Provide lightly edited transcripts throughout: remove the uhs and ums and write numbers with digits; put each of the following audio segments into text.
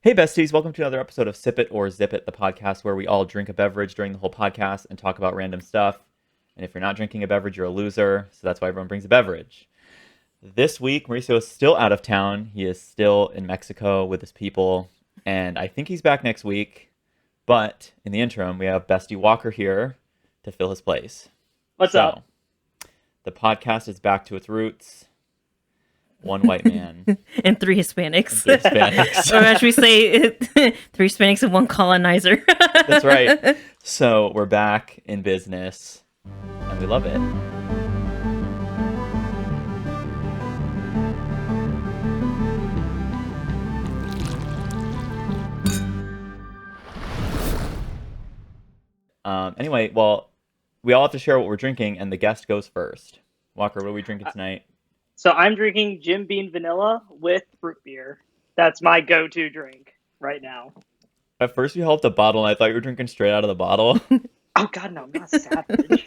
Hey besties, welcome to another episode of Sip It or Zip It, the podcast where we all drink a beverage during the whole podcast and talk about random stuff. And if you're not drinking a beverage, you're a loser, so that's why everyone brings a beverage. This week, Mauricio is still out of town. He is still in Mexico with his people, and I think he's back next week. But in the interim, we have Bestie Walker here to fill his place. What's up? The podcast is back to its roots. One white man. And three Hispanics. And three Hispanics. Or as we say, three Hispanics and one colonizer. That's right. So we're back in business, and we love it. Anyway, well, we all have to share what we're drinking, and the guest goes first. Walker, what are we drinking tonight? So I'm drinking Jim Beam Vanilla with root beer. That's my go-to drink right now. At first, you held up the bottle, and I thought you were drinking straight out of the bottle. Oh God, no, I'm not savage.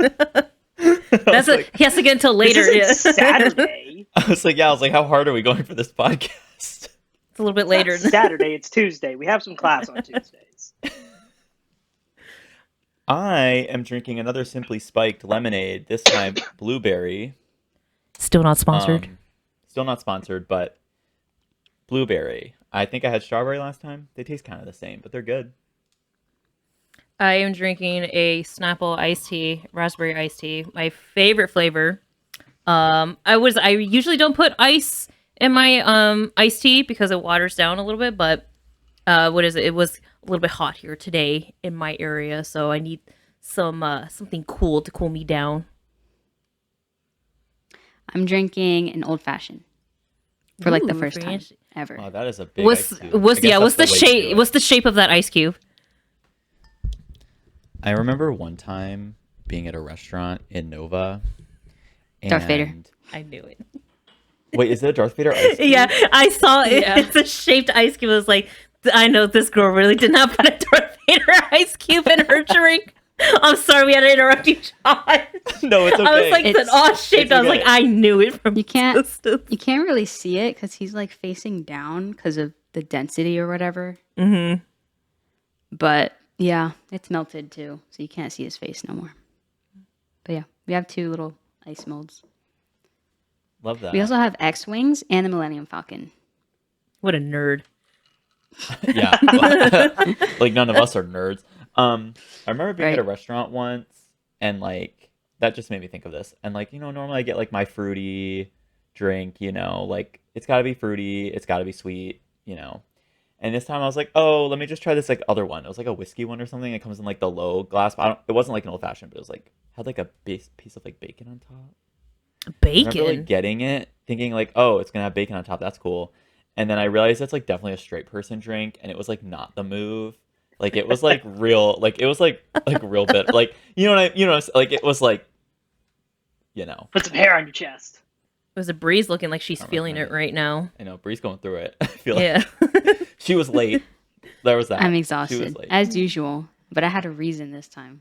He has to get until later. This isn't Saturday. I was like, how hard are we going for this podcast? It's a little bit later. It's not Saturday, it's Tuesday. We have some class on Tuesdays. I am drinking another Simply Spiked lemonade, this time blueberry. Still not sponsored. Still not sponsored, but blueberry. I think I had strawberry last time. They taste kind of the same, but they're good. I am drinking a Snapple iced tea, raspberry iced tea, my favorite flavor. I usually don't put ice in my iced tea because it waters down a little bit, but what is it? It was a little bit hot here today in my area, so I need something cool to cool me down. I'm drinking an old fashioned for like the first time ever. Oh, that is a big What's ice cube. the shape? Shape? What's the shape of that ice cube? I remember one time being at a restaurant in Nova. And... Darth Vader. I knew it. Wait, is it a Darth Vader ice cube? Yeah, I saw it. Yeah. It's a shaped ice cube. I was like, I know this girl really did not put a Darth Vader ice cube in her drink. I'm sorry, we had to interrupt you, John. No, it's okay. I was like, it's an odd shape. I was like, I knew it from You can't distance. you can't really see it because he's like facing down because of the density or whatever. Mm-hmm. But yeah, it's melted too, so you can't see his face no more. But yeah, we have two little ice molds. Love that. We also have X-Wings and the Millennium Falcon. What a nerd. Yeah. Like, none of us are nerds. I remember being at a restaurant once, and like that just made me think of this. And like, normally I get like my fruity drink, like it's got to be fruity, it's got to be sweet, And this time I was like, oh, let me just try this like other one. It was like a whiskey one or something. It comes in like the low glass. It wasn't like an old fashioned, but it was like had like a piece of like bacon on top. Bacon? I remember like getting it, thinking like, oh, it's gonna have bacon on top. That's cool. And then I realized that's like definitely a straight person drink, and it was like not the move. Like it was like real, like it was like real bit, like like it was like, Put some hair on your chest. It was a breeze looking like she's I don't feeling it recommend right now. I know Bree's going through it. I feel like Yeah. she was late. There was that. I'm She exhausted was late. as usual, but I had a reason this time.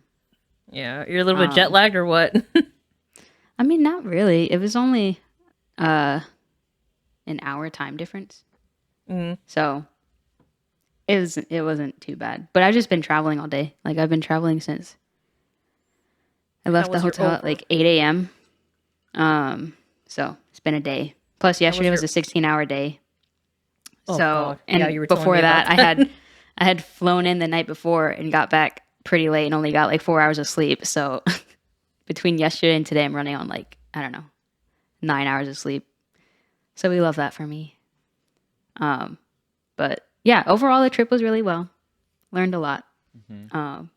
Yeah. You're a little bit jet lagged or what? I mean, not really. It was only an hour time difference. Mm-hmm. So it wasn't too bad. But I've just been traveling all day. Like I've been traveling since I left the was your hotel at like 8 a.m. So it's been a day. Plus yesterday was a 16-hour day. Oh, so God. and Yeah, you were telling before me that about I had flown in the night before and got back pretty late and only got like 4 hours of sleep. So between yesterday and today I'm running on like, I don't know, 9 hours of sleep. So we love that for me. But yeah, overall the trip was really well. Learned a lot. Mhm. Had No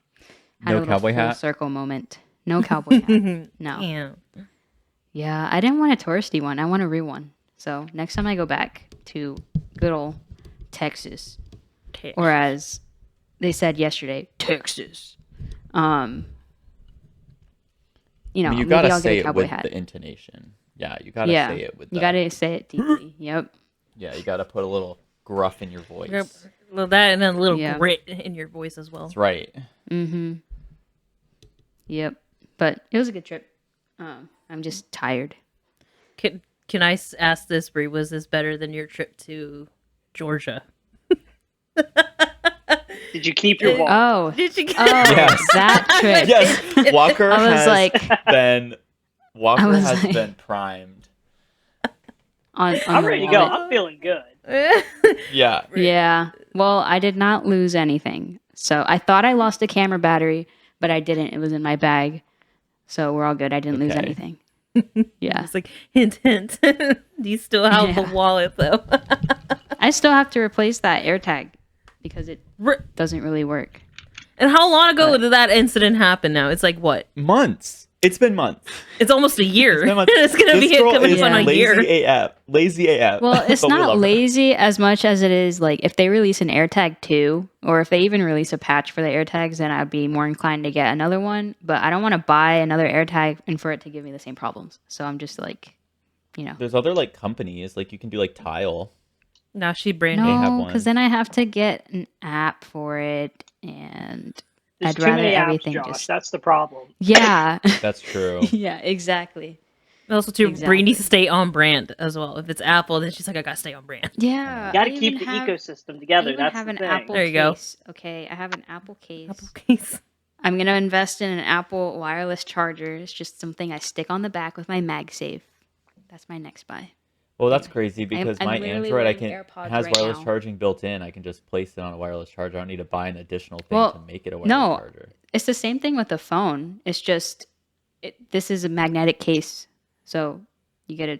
a little cowboy full hat? circle moment. No cowboy hat. No. Yeah. Yeah, I didn't want a touristy one. I want a real one. So next time I go back to good old Texas, or as they said yesterday, Texas. I mean, you maybe gotta I'll say get a it cowboy with hat. the intonation. Yeah, you gotta Yeah, say it with. you the, gotta say it deeply. Yep. Yeah, you gotta put a little gruff in your voice. Well, that and then a little Yeah. grit in your voice as well. That's right. Mm-hmm. Yep. But it was a good trip. I'm just tired. Can I ask this, Brie? Was this better than your trip to Georgia? Did you keep your wallet? Oh, Did you? Yes. that trick. Yes, Walker I was has like, been Walker was has like- been primed. on I'm the ready to go. wallet. I'm feeling good. Yeah. Yeah. Well, I did not lose anything. So I thought I lost a camera battery, but I didn't. It was in my bag. So we're all good. I didn't lose Okay. anything. Yeah. It's like hint, hint. Do you still have the Yeah. wallet though? I still have to replace that AirTag because it doesn't really work. And how long ago did that incident happen? Now it's like what? Months. It's been months. It's almost a year. Been months. It's gonna This be girl coming is up on a lazy year. AF. Lazy AF. Well, it's But we love not her. lazy as much as it is like if they release an AirTag 2 or if they even release a patch for the AirTags, then I'd be more inclined to get another one. But I don't want to buy another AirTag and for it to give me the same problems. So I'm just like, There's other like companies like you can do like Tile. Now she branded. have no, one. because then I have to get an app for it and There's I'd too rather many apps, everything Josh. just. That's the problem. Yeah. That's true. Yeah, exactly. Also, too, Exactly. Bree needs to stay on brand as well. If it's Apple, then she's like, I gotta stay on brand. Yeah. You got to I keep even the have- ecosystem I together. even That's have the an thing. Apple There you go. case. Okay, I have an Apple case. Apple case. I'm gonna invest in an Apple wireless charger. It's just something I stick on the back with my MagSafe. That's my next buy. Well, that's crazy because I'm my literally Android wearing has AirPods wireless right now. charging built in. I can just place it on a wireless charger. I don't need to buy an additional thing Well, to make it a wireless no. charger. It's the same thing with the phone. It's just this is a magnetic case, so you get a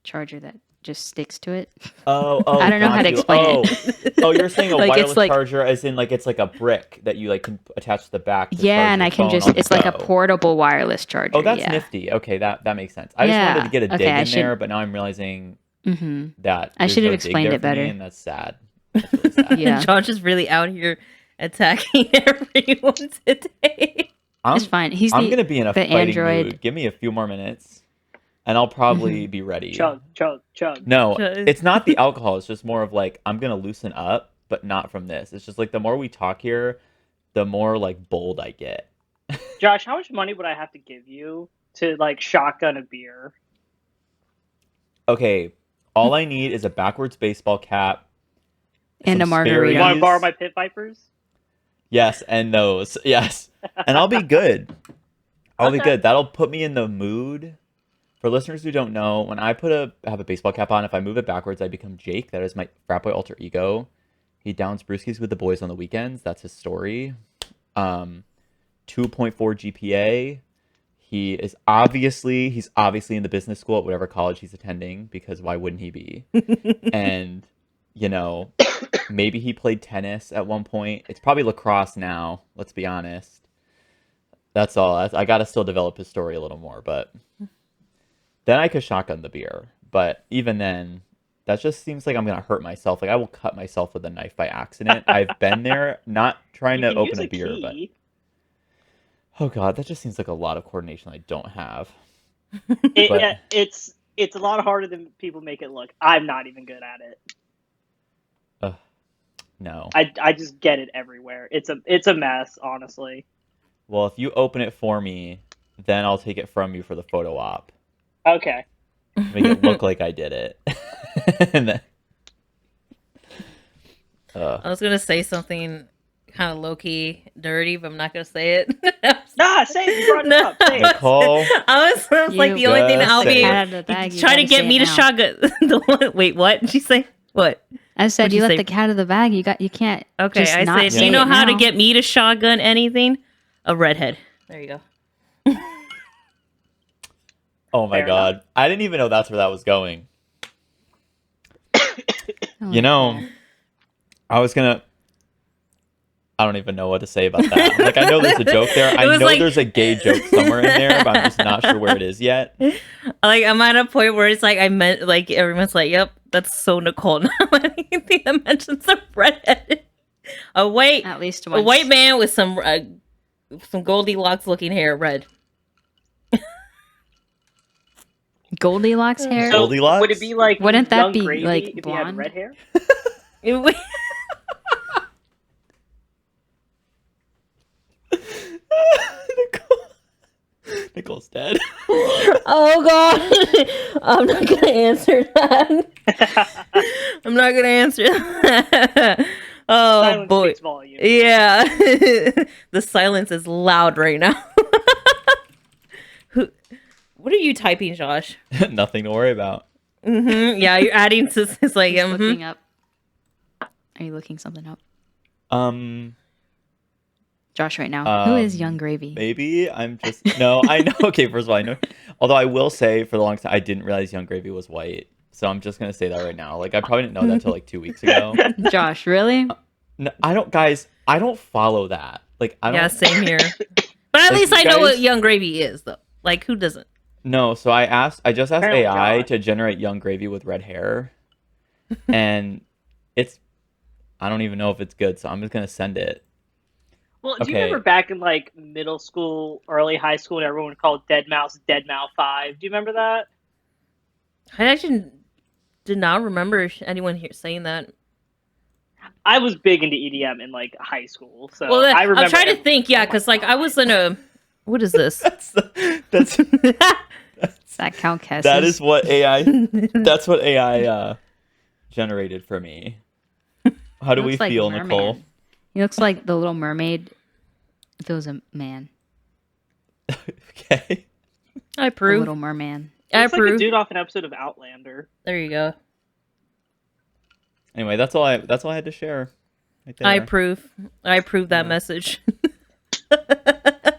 charger that just sticks to it. Oh, I don't know how to got you. explain Oh, you're saying a Like, it's wireless like- charger as in like it's like a brick that you like can attach to the back. To Yeah, charge and your I can phone just on the it's like a go. portable wireless charger. Oh, that's yeah. nifty. Okay, that makes sense. I just Yeah, wanted to get a okay, dig I in should- there, but now I'm realizing Mm-hmm. that I there's should have no dig explained there it for me, better. and that's sad. That's really sad. Yeah. Josh is really out here attacking everyone today. It's fine. He's I'm the gonna be in a the fighting Android. mood. Give me a few more minutes, and I'll probably be ready. Chug, chug, chug. No, Chug. it's not the alcohol. It's just more of like I'm gonna loosen up, but not from this. It's just like the more we talk here, the more like bold I get. Josh, how much money would I have to give you to like shotgun a beer? Okay, all I need is a backwards baseball cap And some a margarita. You want Sperry's. to borrow my pit vipers? Yes, and those. Yes. And I'll be good. I'll be Okay. good. That'll put me in the mood. For listeners who don't know, when I have a baseball cap on, if I move it backwards, I become Jake. That is my frat boy alter ego. He downs brewskis with the boys on the weekends. That's his story. 2.4 GPA. He's obviously in the business school at whatever college he's attending, because why wouldn't he be? And maybe he played tennis at one point. It's probably lacrosse now, let's be honest. That's all. I got to still develop his story a little more, but then I could shotgun the beer. But even then, that just seems like I'm going to hurt myself. Like I will cut myself with a knife by accident. I've been there, not trying You to can open use a beer, but key. oh God, that just seems like a lot of coordination I don't have. but- Yeah, it's a lot harder than people make it look. I'm not even good at it. No. I just get it everywhere. It's a mess, honestly. Well, if you open it for me, then I'll take it from you for the photo op. Okay. Make it look like I did it. And then, I was gonna say something kind of low key dirty, but I'm not gonna say it. Nah, say it. You brought it up. Say it. Nicole, I was like the only thing just I'll say be it. Out of the bag, you trying to gotta get say me it to now. shotgun. The one, wait, what? Did she say what? I said What'd you you let say? the cat out of the bag. You can't. Okay, just I not said, do say you know it how to now. get me to shotgun anything? A redhead. There you go. oh my Fair God. I didn't even know that's where that was going. Oh, You know, I don't even know what to say about that. Like, I know there's a joke there. I was know like- there's a gay joke somewhere in there, but I'm just not sure where it is yet. Like I'm at a point where it's like I meant like everyone's like, "Yep, that's so Nicole." Now anything that mentions a redhead, a white, At least a once. white man with some Goldilocks looking hair, red. Goldilocks hair. So Goldilocks? would it be like Wouldn't that Young be, Gravy like, if you blonde? had red hair? Nicole's dead. Oh God, I'm not gonna answer that. I'm not gonna answer that. Oh Silence boy. speaks volume. Yeah. The silence is loud right now. What are you typing, Josh? Nothing to worry about. Yeah, you're adding to it's like He's looking up. Are you looking something up? Josh, right now. Who is Young Gravy? Maybe I'm just no. I know. Okay, first of all, I know. Although I will say, for the longest time, I didn't realize Young Gravy was white. So I'm just gonna say that right now. Like I probably didn't know that until like 2 weeks ago. Josh, really? No, I don't, guys. I don't follow that. Like I don't. Yeah, same here. But at Like, least you I know what guys- Young Gravy is, though. Like, who doesn't? No, so I just asked Apparently AI not. to generate Young Gravy with red hair, and it's. I don't even know if it's good, so I'm just gonna send it. Well, do you Okay. remember back in like middle school, early high school, when everyone called Dead Mouse 5? Do you remember that? I actually did not remember anyone here saying that. I was big into EDM in like high school, so Well, I remember. I'm trying to think, yeah, Oh my because like I was God. in a. What is this? That's That count Kesses? that is what AI. That's what AI generated for me. How do He we looks like feel, Merman. Nicole? He looks like the Little Mermaid if it was a man. Okay. I The approve. Little Merman. I Looks like a approve. dude off an episode of Outlander. There you go. Anyway, that's all I had to share. Right there. I approve. I approve that Yeah. message. I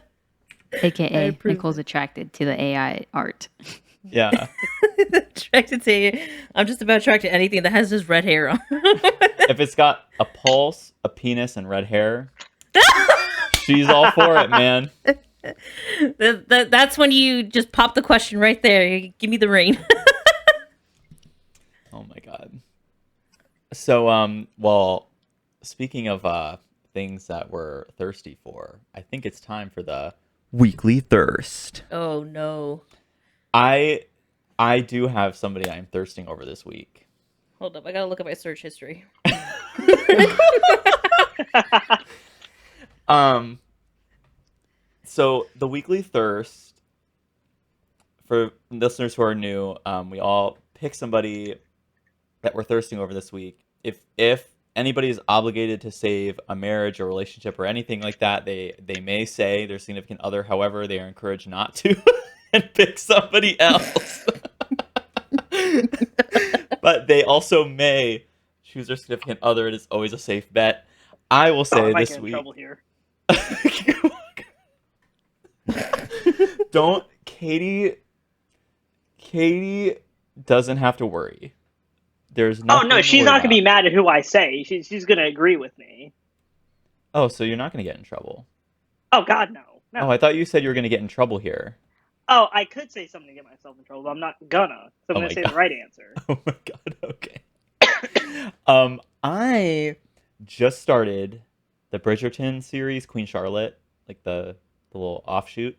AKA approve Nicole's attracted to the AI art. Yeah. Attracted to you. I'm just about attracted to anything that has just red hair on. If it's got a pulse, a penis, and red hair, she's all for it, man. That's when you just pop the question right there. You give me the ring. Oh my god. So, well, speaking of things that we're thirsty for, I think it's time for the weekly thirst. Oh no. I do have somebody I'm thirsting over this week. Hold up. I gotta look at my search history. So the weekly thirst, for listeners who are new, we all pick somebody that we're thirsting over this week. If anybody is obligated to save a marriage or relationship or anything like that, they may say their significant other. However, they are encouraged not to and pick somebody else. But they also may choose their significant other. It is always a safe bet. I will Oh, say I might this get in week. trouble here. Don't Katie doesn't have to worry. There's Oh nothing no, to she's worry not gonna be about. mad at who I say. She's gonna agree with me. Oh, so you're not going to get in trouble. Oh God, no. No. Oh, I thought you said you were going to get in trouble here. Oh, I could say something to get myself in trouble, but I'm not gonna. So I'm Oh gonna my say God. the right answer. Oh my god, okay. I just started the Bridgerton series, Queen Charlotte, like the little offshoot,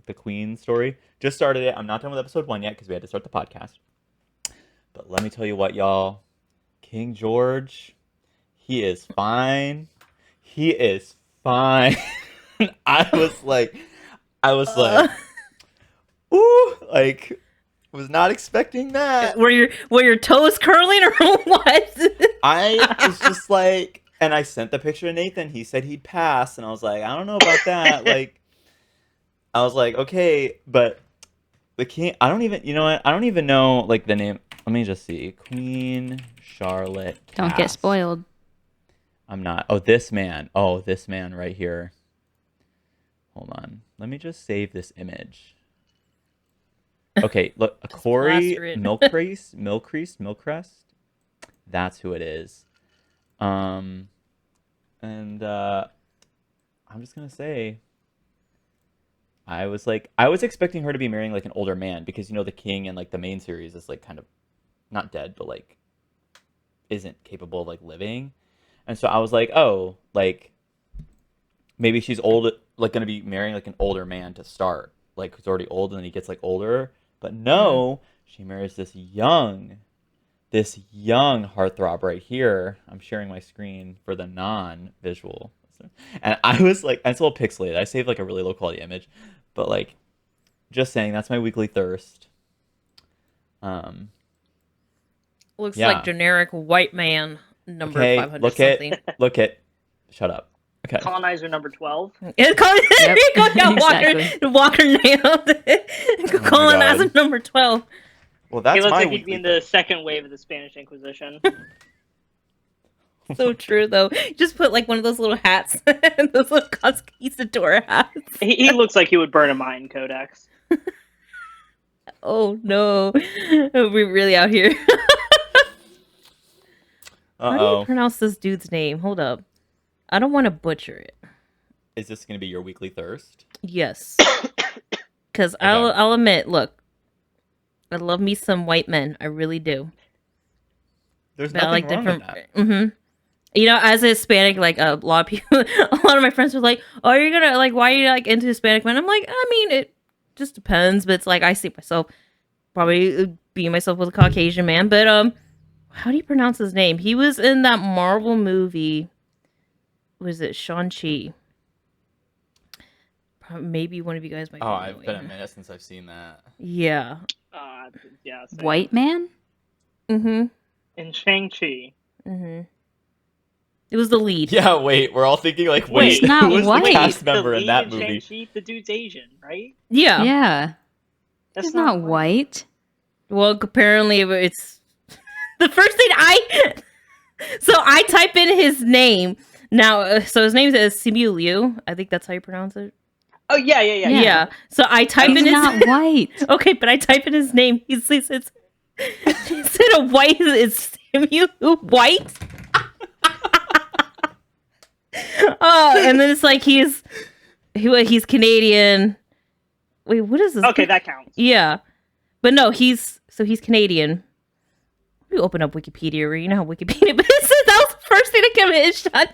the Queen story. Just started it. I'm not done with episode 1 yet because we had to start the podcast. But let me tell you what, y'all. King George, he is fine. He is fine. I was like, ooh, like, was not expecting that. Were your toes curling or what? I was just like, and I sent the picture to Nathan. He said he'd pass, and I was like, I don't know about that. Like, I was like, okay, but the king. I don't even. You know what? I don't even know like the name. Let me just see. Queen Charlotte. Don't get cast. spoiled. I'm not. Oh, this man. Oh, this man right here. Hold on. Let me just save this image. Okay, look, a Corey plaster it. Milcrest. That's who it is. And I'm just gonna say, I was expecting her to be marrying like an older man because the king in like the main series is like kind of not dead, but like isn't capable of like living, and so I was like, oh, like maybe she's old, like gonna be marrying like an older man to start, like who's already old, and then he gets like older. But no, she marries this young heartthrob right here. I'm sharing my screen for the non-visual. And I was like, it's a little pixelated. I saved like a really low quality image. But like, just saying, that's my weekly thirst. Looks Yeah. like generic white man number Okay, 500 look at. Shut up. Okay. Colonizer number 12. It's called Yep, yeah, Walker nailed it. Colonizer number 12. Well, that's He looks my like he'd be in the second wave of the Spanish Inquisition. So true though. Just put like one of those little hats, those little conquistador hats. He looks like he would burn a Mayan codex. Oh no, we're really out here. How do you pronounce this dude's name? Hold up, I don't want to butcher it. Is this going to be your weekly thirst? Yes, because Okay. I'll admit, look, I love me some white men. I really do. There's But I nothing like wrong with different. that. Mm-hmm. You know, as a Hispanic, like a lot of people, a lot of my friends were like, "Oh, you're gonna like, why are you like into Hispanic men?" I'm like, I mean, it just depends, but it's like I see myself probably being myself with a Caucasian man. But how do you pronounce his name? He was in that Marvel movie. Was it Shang-Chi? Maybe one of you guys might. Oh, be it's been a knowing. minute since I've seen that. Yeah. Yeah. Same. White man? Mm-hmm. In Shang-Chi. Mm-hmm. It was the lead. Yeah, wait, we're all thinking like, Wait, wait, he's not who was white. the cast The member in lead that movie? Shang-Chi, the dude's Asian, right? Yeah. Yeah. That's He's not white. Well, apparently it's the first thing so I type in his name now. So his name is Simu Liu. I think that's how you pronounce it. Oh yeah. Yeah. So I type He's in his not white. okay, but I type in his name. He says it's instead of white, it's Simu White. Oh, and then it's like he's Canadian. Wait, what is this? Okay, that counts. Yeah, but no, he's Canadian. We open up Wikipedia, or you know how Wikipedia. But that was the first thing that came in.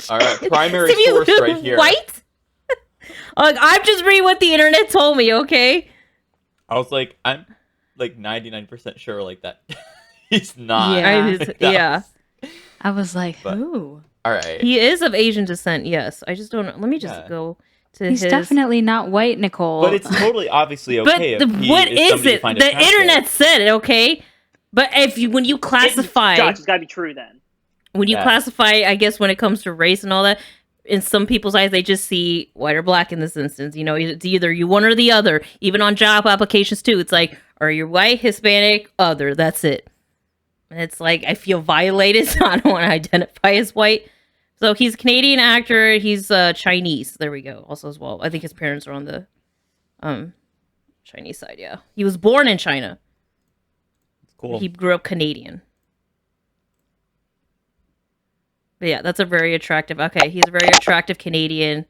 All right, primary source right here. White. Like I'm just reading what the internet told me. Okay. I was like, I'm like 99% sure like that. He's not. Yeah. Yeah. I was like, But- who? All right. He is of Asian descent. Yes, I just don't know. Let me just Yeah. go to He's his. definitely not white, Nicole. But it's totally obviously But okay. what is somebody you it? find The attractive. internet said it. Okay. But when you classify, Josh, it's gotta be true then. when you Yeah. classify, I guess when it comes to race and all that, in some people's eyes, they just see white or black in this instance. You know, it's either you one or the other. Even on job applications too, it's like, are you white, Hispanic, other? That's it. And it's like I feel violated, so I don't want to identify as white. So he's a Canadian actor. He's Chinese. There we go. Also as well, I think his parents are on the Chinese side. Yeah, he was born in China. Cool. He grew up Canadian. But yeah, that's a very attractive. Okay, he's a very attractive Canadian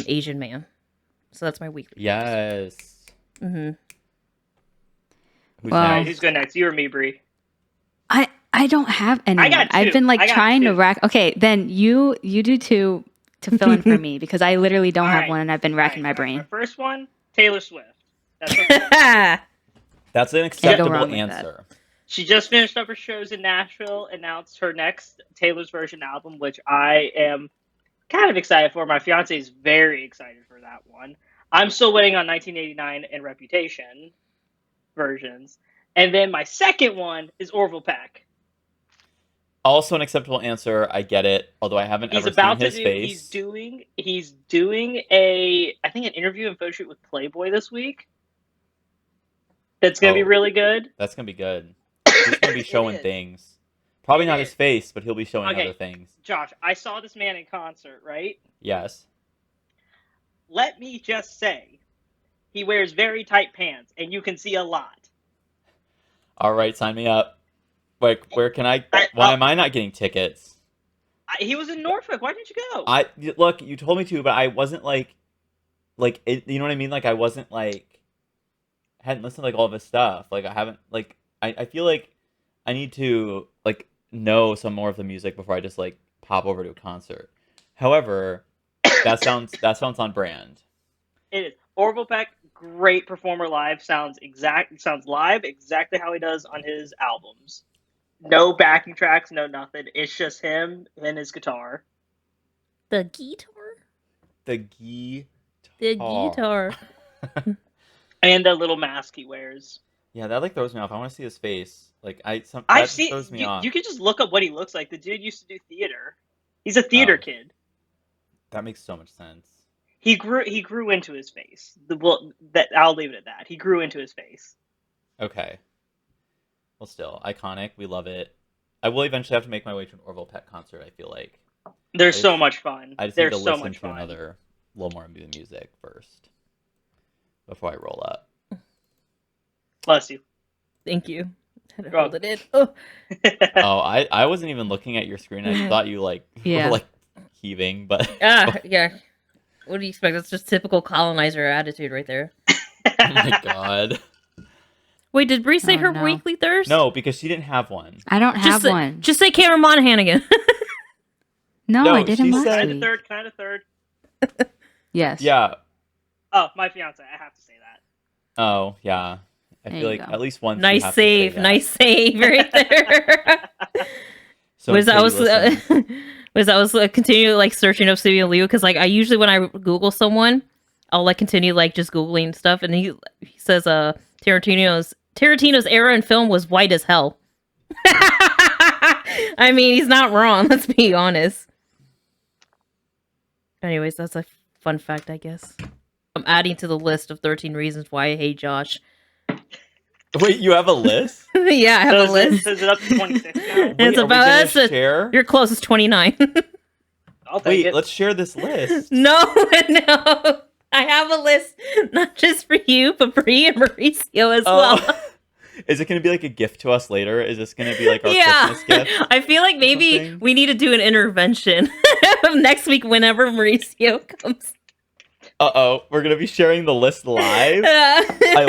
Asian man. So that's my weekly. Yes. Mm-hmm. Who's Well- Alright, next? who's going next? You or me, Bree? I don't have anyone. got two. I've been like I got trying to two. rack. Okay, then you do two to fill in for me because I literally don't have Alright. one and I've been racking my Alright, brain. My first one, Taylor Swift. That's her That's an go acceptable wrong with answer. She just finished up her shows in Nashville, announced her next Taylor's Version album, which I am kind of excited for. My fiance is very excited for that one. I'm still waiting on 1989 and Reputation versions. And then my second one is Orville Peck. Also an acceptable answer. I get it. Although I haven't He's ever about seen to his do. face. He's doing I think an interview and photo shoot with Playboy this week. That's gonna be Oh. really good. That's gonna be good. He's gonna be It showing is. things. Probably It not is. his face, but he'll be showing Okay. other things. Josh, I saw this man in concert, right? Yes. Let me just say, he wears very tight pants, and you can see a lot. All right, sign me up. Like, where can I? Why am I not getting tickets? He was in Norfolk. Why didn't you go? Look. You told me to, but I wasn't like it, you know what I mean? Like I wasn't like hadn't listened to like all of his stuff. Like I haven't like I feel like I need to like know some more of the music before I just like pop over to a concert. However, that sounds on brand. It is. Orville Peck, great performer live. Sounds live exactly how he does on his albums. No backing tracks, no nothing. It's just him and his guitar. The guitar. The guitar. The guitar. And the little mask he wears. Yeah, that like throws me off. I want to see his face. Like I've that seen throws me off. you can just look up what he looks like. The dude used to do theater. He's a theater kid. That makes so much sense. He grew into his face. I'll leave it at that. He grew into his face. Okay. Well, still iconic. We love it. I will eventually have to make my way to an Orville Peck concert. I feel like They're so much fun. I just They're need to so listen much to fun. another little more of the music first before I roll up. Bless you. Thank you. Had to Go on. hold it in. Oh. Oh, I wasn't even looking at your screen. I thought you were like heaving, but Yeah. What do you expect? That's just typical colonizer attitude right there. oh my god. Wait, did Bree say her no. weekly thirst? No, because she didn't have one. I don't have one. Just say Cameron Monaghan again. No, I didn't she last said- week. Can I have a third? Yes. Yeah. Oh, my fiance. I have to say that. Oh, yeah. I There feel you like go. at least once. you Nice have to say save. that. Nice save right there. So was I Katie listens. continue like searching up Studio Leo because like I usually when I Google someone, I'll like continue like just Googling stuff, and he says Tarantino's era in film was white as hell. I mean, he's not wrong. Let's be honest. Anyways, that's a fun fact, I guess. I'm adding to the list of 13 reasons why I hate Josh. Wait, you have a list? Yeah, I have a list. Is it up to 26 now? It's Wait, are we about gonna us. share? Your closest 29. I'll take Wait, it. let's share this list. No. I have a list not just for you, but for you and Mauricio as well. Is it going to be like a gift to us later? Is this going to be like our Christmas gift? I feel like maybe something? we need to do an intervention next week whenever Mauricio comes. Uh-oh, we're going to be sharing the list live? I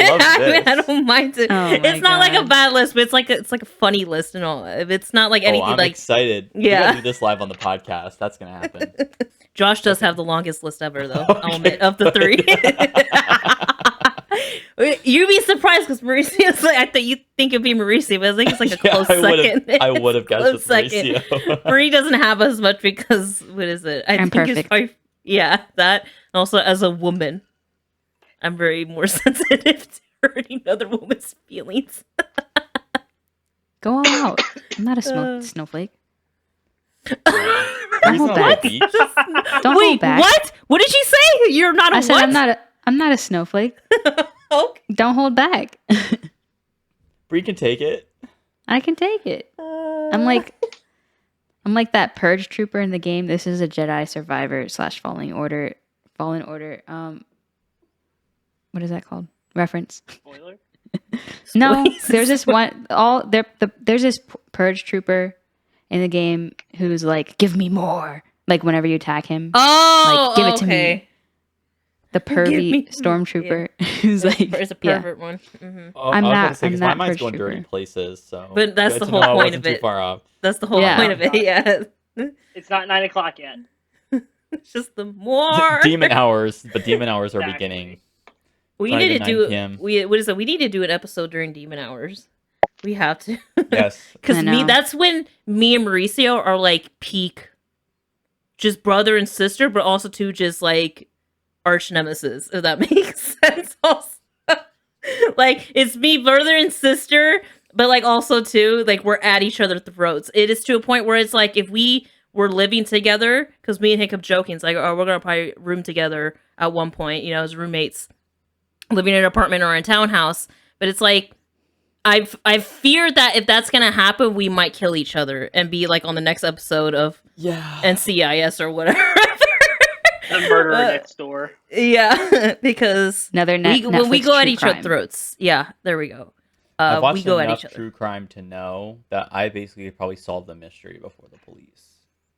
love this. I don't mind it. Oh my It's not like a God. bad list, but it's like a funny list and all. If it's not like anything I'm like excited. We Yeah. gotta do this live on the podcast. That's going to happen. Josh does have the longest list ever, though. Okay. I'll admit, of the three. You'd be surprised because Mauricio's like, I thought you think it'd be Mauricio, but I think it's like a close second. I would have guessed Close it's second. Mauricio. Marie doesn't have as much because what is it? I'm think it's perfect. probably, that. And also, as a woman, I'm very more sensitive to hurting other women's feelings. Go all out. I'm not a Uh. snowflake. He's hold not back. on the beach. Don't Wait, hold back. what? What did she say? You're not a I said what? I'm not a snowflake. Okay. Don't hold back. Bree can take it. I can take it. I'm like that purge trooper in the game. This is a Jedi survivor / Fallen Order. What is that called? Reference. Spoiler. No, Please. there's this one. There's this purge trooper in the game who's like, "Give me more!" Like whenever you attack him, Oh, Like, give it to me. okay. the Give me- pervy stormtrooper who's like, It's a yeah. pervert one. Hmm. Oh, I'm I was not- gonna say, 'cause I'm my not mind's purge going trooper. dirty places. So, But that's good the to whole know I point wasn't of too it. far off. That's the whole Yeah. point of it. Yeah. It's not 9 o'clock yet. It's just the more Demon hours, but demon hours are Exactly. beginning. we Not need to even do 9 p.m.. what is it? We need to do an episode during demon hours. We have to. Yes. Because I me, know. that's when me and Mauricio are like peak, just brother and sister, but also too just like arch nemesis. If that makes sense. Also, like it's me, brother and sister, but like also too like we're at each other's throats. It is to a point where it's like if we were living together, because me and him kept joking, it's like, oh, we're gonna probably room together at one point, you know, as roommates, living in an apartment or in a townhouse. But it's like I've feared that if that's gonna happen, we might kill each other and be like on the next episode of Yeah. NCIS or whatever. The murderer next door. Yeah, because another when we Netflix go at true each crime. other's throats. Yeah, there we go. I've watched we go at enough each other. true crime to know that I basically probably solved the mystery before the police.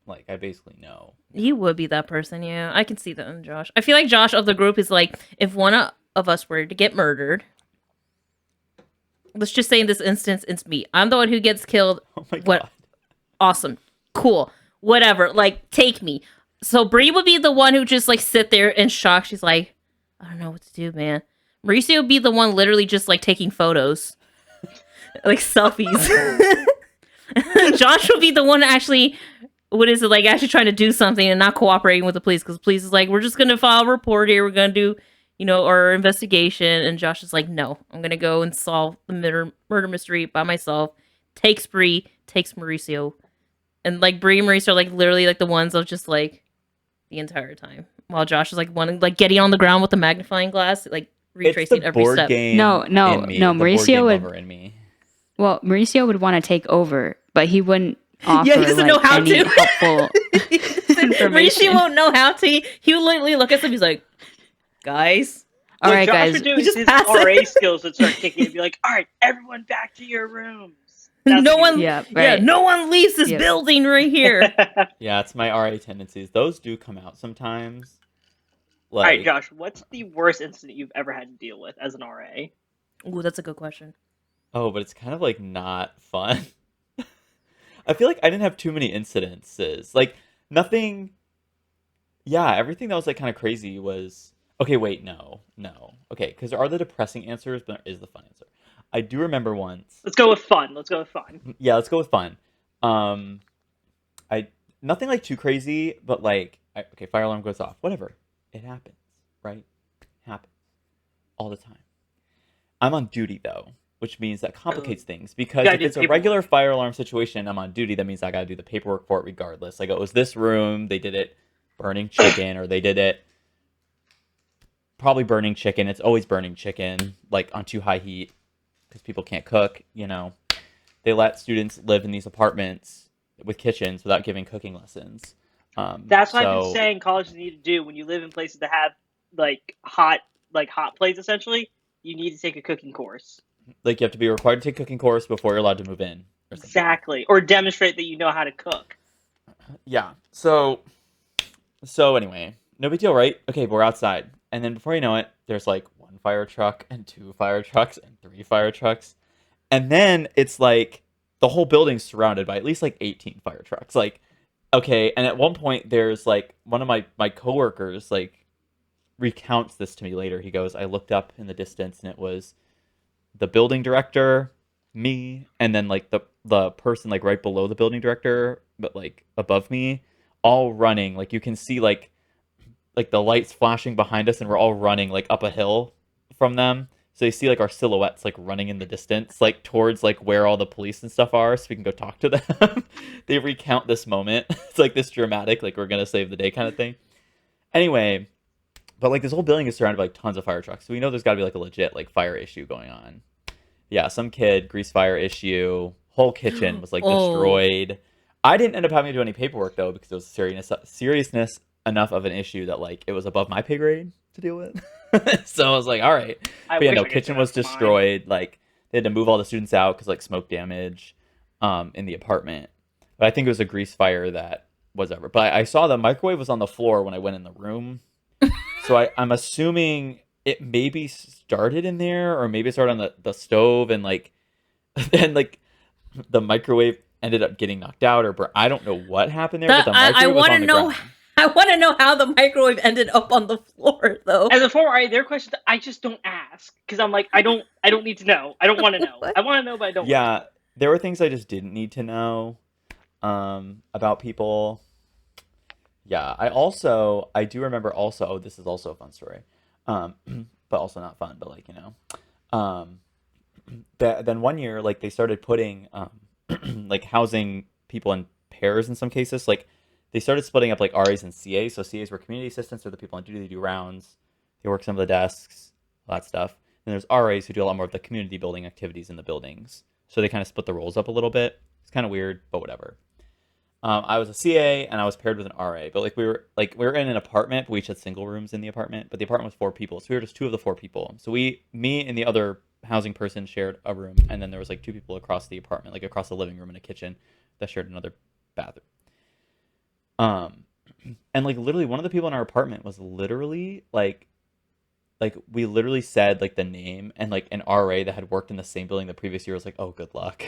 Like, I basically know. You would be that person, yeah. I can see that in Josh. I feel like Josh of the group is like, if one of us were to get murdered, let's just say in this instance, it's me. I'm the one who gets killed. Oh my What- god. Awesome. Cool. Whatever. Like, take me. So Bree would be the one who just like sit there in shock. She's like, I don't know what to do, man. Mauricio would be the one literally just like taking photos. Like selfies. Josh would be the one actually, what is it, like actually trying to do something and not cooperating with the police, because the police is like, we're just gonna file a report here, we're gonna do, you know, our investigation, and Josh is like, no, I'm gonna go and solve the murder mystery by myself. takes Bree, takes Mauricio, and like Bree and Mauricio are like literally like the ones of just like the entire time, while Josh is like one like getting on the ground with the magnifying glass, like retracing every board step. game No, in me, the board Mauricio game would. lover in me. Well, Mauricio would want to take over, but he wouldn't offer Yeah, he doesn't know how any to. helpful information. Mauricio won't know how to. He would literally look at them. He's like, guys. All What right, Josh guys. would do You is just his pass it. RA skills would start kicking and be like, all right, everyone back to your rooms. That's No what one, he Yeah, yeah, right. no one leaves this Yep. building right here. would- Yeah, it's my RA tendencies. Those do come out sometimes. All Like, right, Josh, what's the worst incident you've ever had to deal with as an RA? Ooh, that's a good question. oh, but it's kind of like not fun. I feel like I didn't have too many incidences. Like nothing. Yeah, everything that was like kind of crazy was okay. Wait, no. Okay, because there are the depressing answers, but there is the fun answer. I do remember once. Let's go with fun. Yeah, let's go with fun. I nothing like too crazy, but like okay, fire alarm goes off. Whatever, it happens, right? Happens all the time. I'm on duty though, which means that complicates things because Gotta if do it's a paperwork. regular fire alarm situation, I'm on duty. That means I gotta do the paperwork for it regardless. Like it was this room, they did it burning chicken, or they did it probably burning chicken. It's always burning chicken, like on too high heat because people can't cook. You know, they let students live in these apartments with kitchens without giving cooking lessons. That's what I've so- been saying colleges need to do when you live in places that have like hot plates essentially. You need to take a cooking course. Like you have to be required to take a cooking course before you're allowed to move in. Or something. Exactly. Or demonstrate that you know how to cook. Yeah. So anyway, no big deal, right? Okay, but we're outside. And then before you know it, there's like 1 fire truck and 2 fire trucks and 3 fire trucks. And then it's like the whole building's surrounded by at least like 18 fire trucks. Like, okay, and at one point there's like one of my coworkers like recounts this to me later. He goes, I looked up in the distance and it was the building director, me, and then like the person like right below the building director, but like above me, all running. Like you can see like the lights flashing behind us, and we're all running like up a hill from them. So you see like our silhouettes like running in the distance, like towards like where all the police and stuff are, so we can go talk to them. They recount this moment. It's like this dramatic, like we're gonna save the day kind of thing. Anyway, but like this whole building is surrounded by like tons of fire trucks, so we know there's got to be like a legit like fire issue going on. Yeah, some kid grease fire issue. Whole kitchen was like destroyed. I didn't end up having to do any paperwork though because it was seriousness enough of an issue that like it was above my pay grade to deal with. So I was like, all right. But yeah, no, kitchen was destroyed. Like they had to move all the students out because like smoke damage in the apartment. But I think it was a grease fire that was ever. But I saw the microwave was on the floor when I went in the room. So I'm assuming it maybe started in there, or maybe it started on the stove, and like then like the microwave ended up getting knocked out, or I don't know what happened there. But the microwave was on the ground. I want to know how the microwave ended up on the floor, though. As a former RA, there are questions that I just don't ask because I'm like, I don't need to know. I don't want to know. I want to know, but I don't. Yeah, want to know. there were things I just didn't need to know about people. Yeah, I do remember also, oh, this is also a fun story, but also not fun, but like, you know, then one year, like they started putting, like housing people in pairs in some cases, like they started splitting up like RAs and CAs. So CAs were community assistants, or the people on duty, they do rounds, they work some of the desks, all that stuff. And there's RAs who do a lot more of the community building activities in the buildings. So they kind of split the roles up a little bit. It's kind of weird, but whatever. I was a CA and I was paired with an RA, but we were in an apartment, but we each had single rooms in the apartment, but the apartment was 4 people. So we were just 2 of the 4 people. So me and the other housing person shared a room, and then there was like 2 people across the apartment, like across the living room and a kitchen that shared another bathroom. And like literally one of the people in our apartment was literally like we literally said like the name, and like an RA that had worked in the same building the previous year was like, oh, good luck.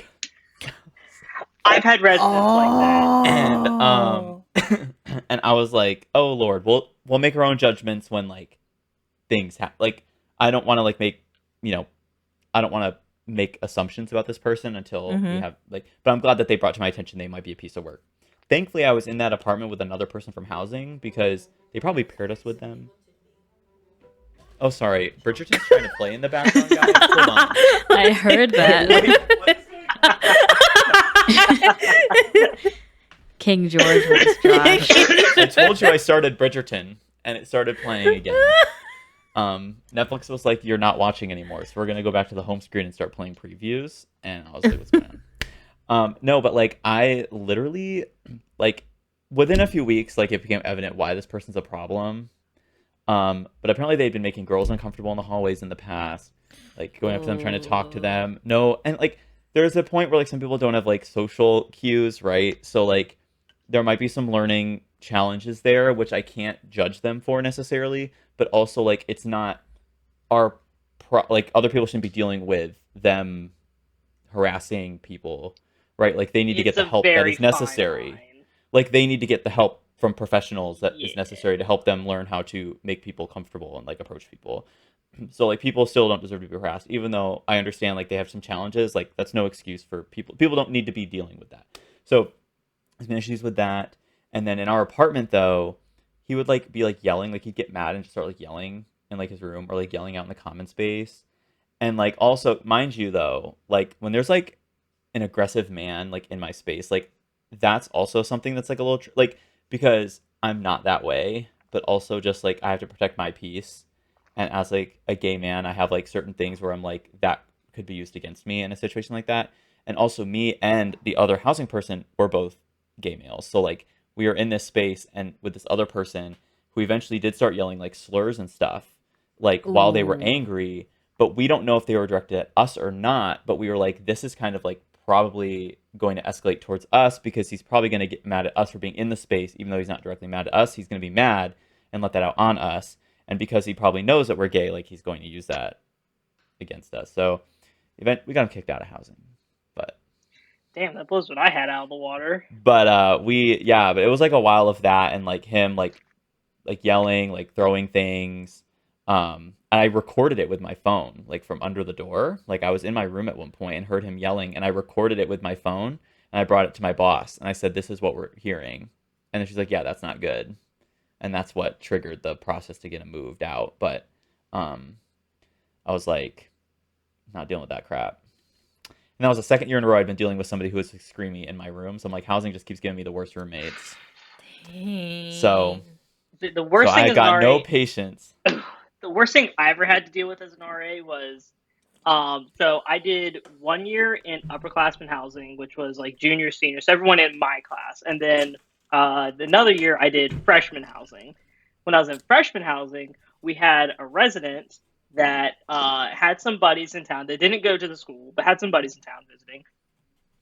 I've had residents like And and I was like, oh Lord, we'll make our own judgments when like things happen. Like I don't want to like make, you know, I don't want to make assumptions about this person until we have like, but I'm glad that they brought to my attention they might be a piece of work. Thankfully, I was in that apartment with another person from housing because they probably paired us with them. Oh, sorry. Bridgerton's trying to play in the background, guys. Hold on. I heard that. Wait, King George was Josh. I told you I started Bridgerton, and it started playing again. Netflix was like, "You're not watching anymore, so we're gonna go back to the home screen and start playing previews." And I was like, "What's going on?" No, but like I literally, like, within a few weeks, like it became evident why this person's a problem. But apparently they'd been making girls uncomfortable in the hallways in the past, like going up to them, trying to talk to them. No, and like there's a point where like some people don't have like social cues, right? So like there might be some learning challenges there, which I can't judge them for necessarily, but also like it's not our like other people shouldn't be dealing with them harassing people, right? Like they need to get It's the a help that very is fine necessary. line. Like they need to get the help from professionals that is Yeah. necessary to help them learn how to make people comfortable and like approach people. So like people still don't deserve to be harassed, even though I understand like they have some challenges. Like that's no excuse for people. People don't need to be dealing with that. So there's been issues with that. And then in our apartment though, he would like be like yelling, like he'd get mad and just start like yelling in like his room or like yelling out in the common space. And like also, mind you though, like when there's like an aggressive man like in my space, like that's also something that's like a little like because I'm not that way, but also just like I have to protect my peace. And as like a gay man, I have like certain things where I'm like that could be used against me in a situation like that. And also me and the other housing person were both gay males. So like we were in this space and with this other person who eventually did start yelling like slurs and stuff like while they were Ooh. angry, but we don't know if they were directed at us or not, but we were like this is kind of like probably going to escalate towards us because he's probably going to get mad at us for being in the space even though he's not directly mad at us. He's going to be mad and let that out on us, and because he probably knows that we're gay, like he's going to use that against us. So we got him kicked out of housing. But Damn, that blows what I had out of the water. but it was like a while of that and like him like yelling, like throwing things. And I recorded it with my phone, like from under the door. Like I was in my room at one point and heard him yelling, and I recorded it with my phone and I brought it to my boss and I said, "This is what we're hearing." And then she's like, "Yeah, that's not good." And that's what triggered the process to get him moved out. But I was like, not dealing with that crap. And that was the second year in a row I'd been dealing with somebody who was like, screamy in my room. So I'm like, housing just keeps giving me the worst roommates. Dang. So The so worst thing I as an got no RA, patience. the worst thing I ever had to deal with as an RA was, so I did 1 year in upperclassmen housing, which was like junior, senior, so everyone in my class, and then another year I did freshman housing. When I was in freshman housing, we had a resident that had some buddies in town. They didn't go to the school, but had some buddies in town visiting.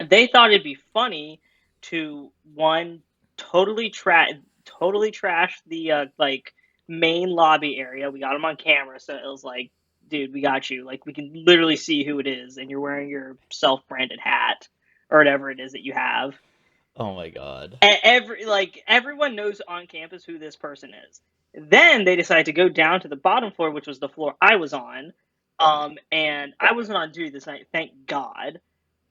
And they thought it'd be funny to one totally trash the like main lobby area. We got them on camera, so it was like, dude, we got you. Like we can literally see who it is, and you're wearing your self-branded hat or whatever it is that you have. Oh my god. And everyone knows on campus who this person is. Then they decided to go down to the bottom floor, which was the floor I was on. And I wasn't on duty this night, thank God.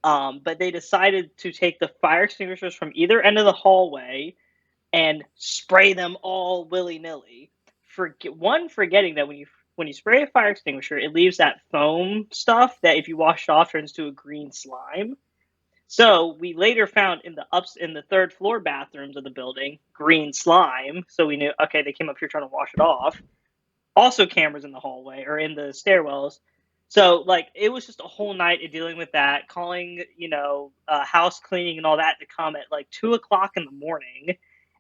But they decided to take the fire extinguishers from either end of the hallway and spray them all willy nilly. Forgetting that when you spray a fire extinguisher, it leaves that foam stuff that if you wash it off turns to a green slime. So we later found in the third floor bathrooms of the building green slime. So we knew, okay, they came up here trying to wash it off. Also cameras in the hallway or in the stairwells. So like it was just a whole night of dealing with that, calling house cleaning and all that to come at like 2 o'clock in the morning,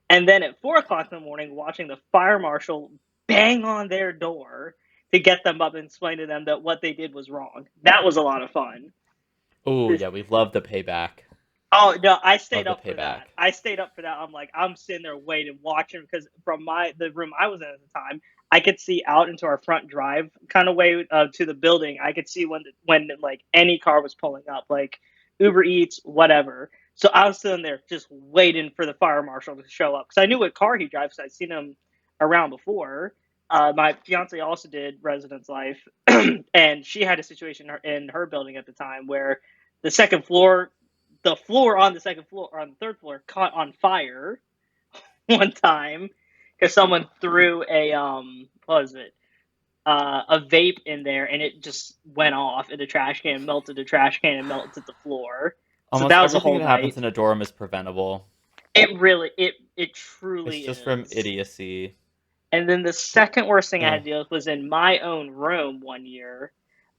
and then at 4 o'clock in the morning watching the fire marshal bang on their door to get them up and explain to them that what they did was wrong. That was a lot of fun. Oh yeah, we love the payback. Oh no, I stayed Love the up for payback. that. I stayed up for that. I'm sitting there waiting, watching because from the room I was in at the time, I could see out into our front drive kind of way to the building. I could see when like any car was pulling up, like Uber Eats, whatever. So I was sitting there just waiting for the fire marshal to show up because I knew what car he drives. I'd seen him around before. My fiance also did residence life, and she had a situation in her building at the time where the second floor the floor on the second floor or on the third floor caught on fire one time because someone threw a what was it a vape in there and it just went off in the trash can, melted the trash can and melted the floor. Almost that was a everything whole that happens night. in a dorm is preventable. It truly It's just is. from idiocy. And then the second worst thing I had Ugh. to deal with was in my own room one year.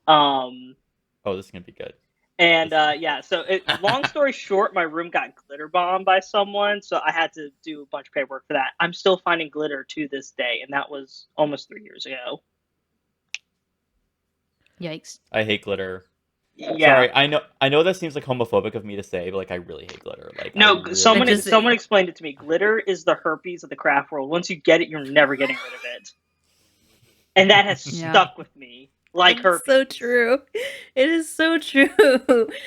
Um, Oh, this is gonna be good. and so long story short, my room got glitter bombed by someone, so I had to do a bunch of paperwork for that. I'm still finding glitter to this day, and that was almost 3 years ago. Yikes. I hate glitter. Yeah. Sorry, I know that seems like homophobic of me to say, but like I really hate glitter. Like No, someone just- someone explained it to me. Glitter is the herpes of the craft world. Once you get it, you're never getting rid of it. And that has Yeah. stuck with me like It's herpes. so true. It is so true.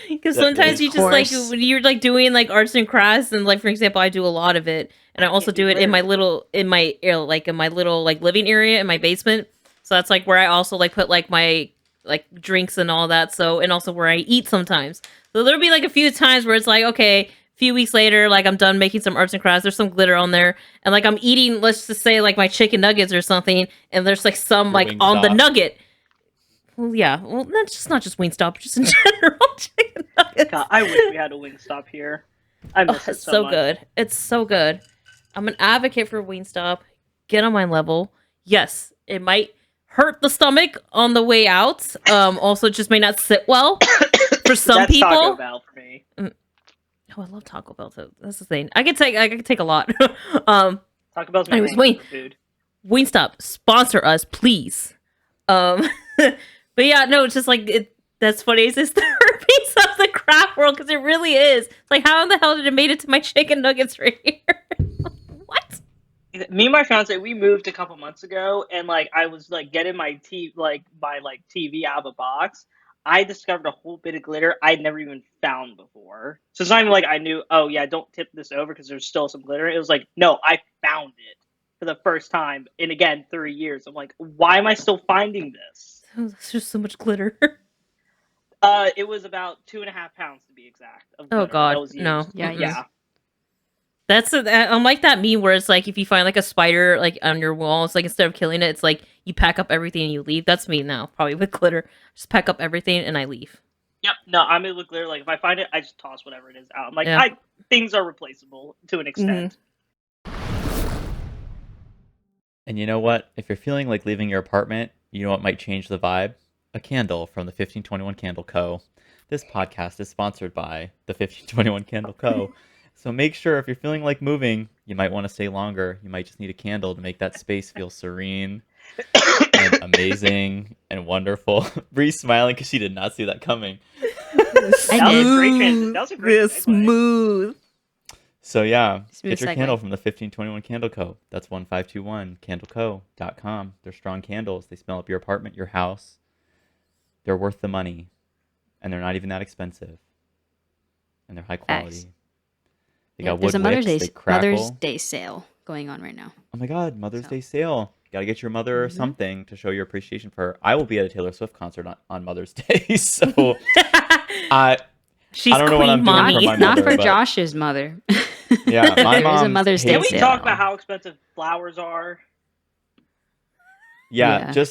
Because That sometimes is you just like course. when you're like doing like arts and crafts, and like for example, I do a lot of it, and I I also can't do do it in my glitter. little in my little like living area in my basement. So that's like where I also like put like my like drinks and all that. So and also where I eat sometimes. So there'll be like a few times where it's like okay. Few weeks later, like I'm done making some arts and crafts. There's some glitter on there, and like I'm eating, let's just say like my chicken nuggets or something, and there's like some Your like on the Wingstop. nugget. Well, yeah. Well, that's just not just Wingstop, just in general chicken nuggets. God, I wish we had a Wingstop here. I Oh, miss it it's so so much. good. It's so good. I'm an advocate for Wingstop. Get on my level. Yes, it might hurt the stomach on the way out. Also, it just may not sit well for some That's people. Taco Bell for me. Oh, I love Taco Bell too. That's the thing. I could take a lot. Taco Bell's my Anyways, favorite food. Wingstop, sponsor us, please. But yeah, no, it's just like it. That's funny. It's just the herpes of the craft world because it really is. It's like, how in the hell did it made it to my chicken nuggets right here? What? Me and my fiance, we moved a couple months ago, and like I was like getting my TV out of a box. I discovered a whole bit of glitter I'd never even found before. So it's not even like I knew, oh yeah, don't tip this over because there's still some glitter. It was like, no, I found it for the first time in again 3 years. I'm like, why am I still finding this? There's just so much glitter. It was about 2.5 pounds to be exact. Of Oh, glitter God, that was used. no. Yikes. Yeah. I'm like that meme where it's like if you find like a spider like on your wall, it's like instead of killing it, it's like you pack up everything and you leave. That's me now, probably with glitter. Just pack up everything and I leave. Yep. No, I'm in with glitter. Like if I find it, I just toss whatever it is out. I'm like, Yeah. things are replaceable to an extent. And you know what? If you're feeling like leaving your apartment, you know what might change the vibe? A candle from the 1521 Candle Co. This podcast is sponsored by the 1521 Candle Co. So make sure if you're feeling like moving, you might want to stay longer. You might just need a candle to make that space feel serene and amazing and wonderful. Bree's smiling because she did not see that coming. That was a great transition. That was a great segue. Smooth. So yeah, Smooth get your segue. candle from the 1521 Candle Co. That's 1521candleco.com. They're strong candles. They smell up your apartment, your house. They're worth the money. And they're not even that expensive. And they're high quality. Facts. They Yeah, got there's wood a Mother's wicks, Day, they crackle. Mother's Day sale going on right now. Oh my god, Mother's So. Day sale. Gotta get your mother Mhm. something to show your appreciation for her. I will be at a Taylor Swift concert on Mother's Day, so She's I don't know what Queen I'm doing Mommy. for my Not mother, for but- Josh's mother. Yeah, my There is a mom's Mother's Day Can we sale. talk about how expensive flowers are? Yeah, Yeah.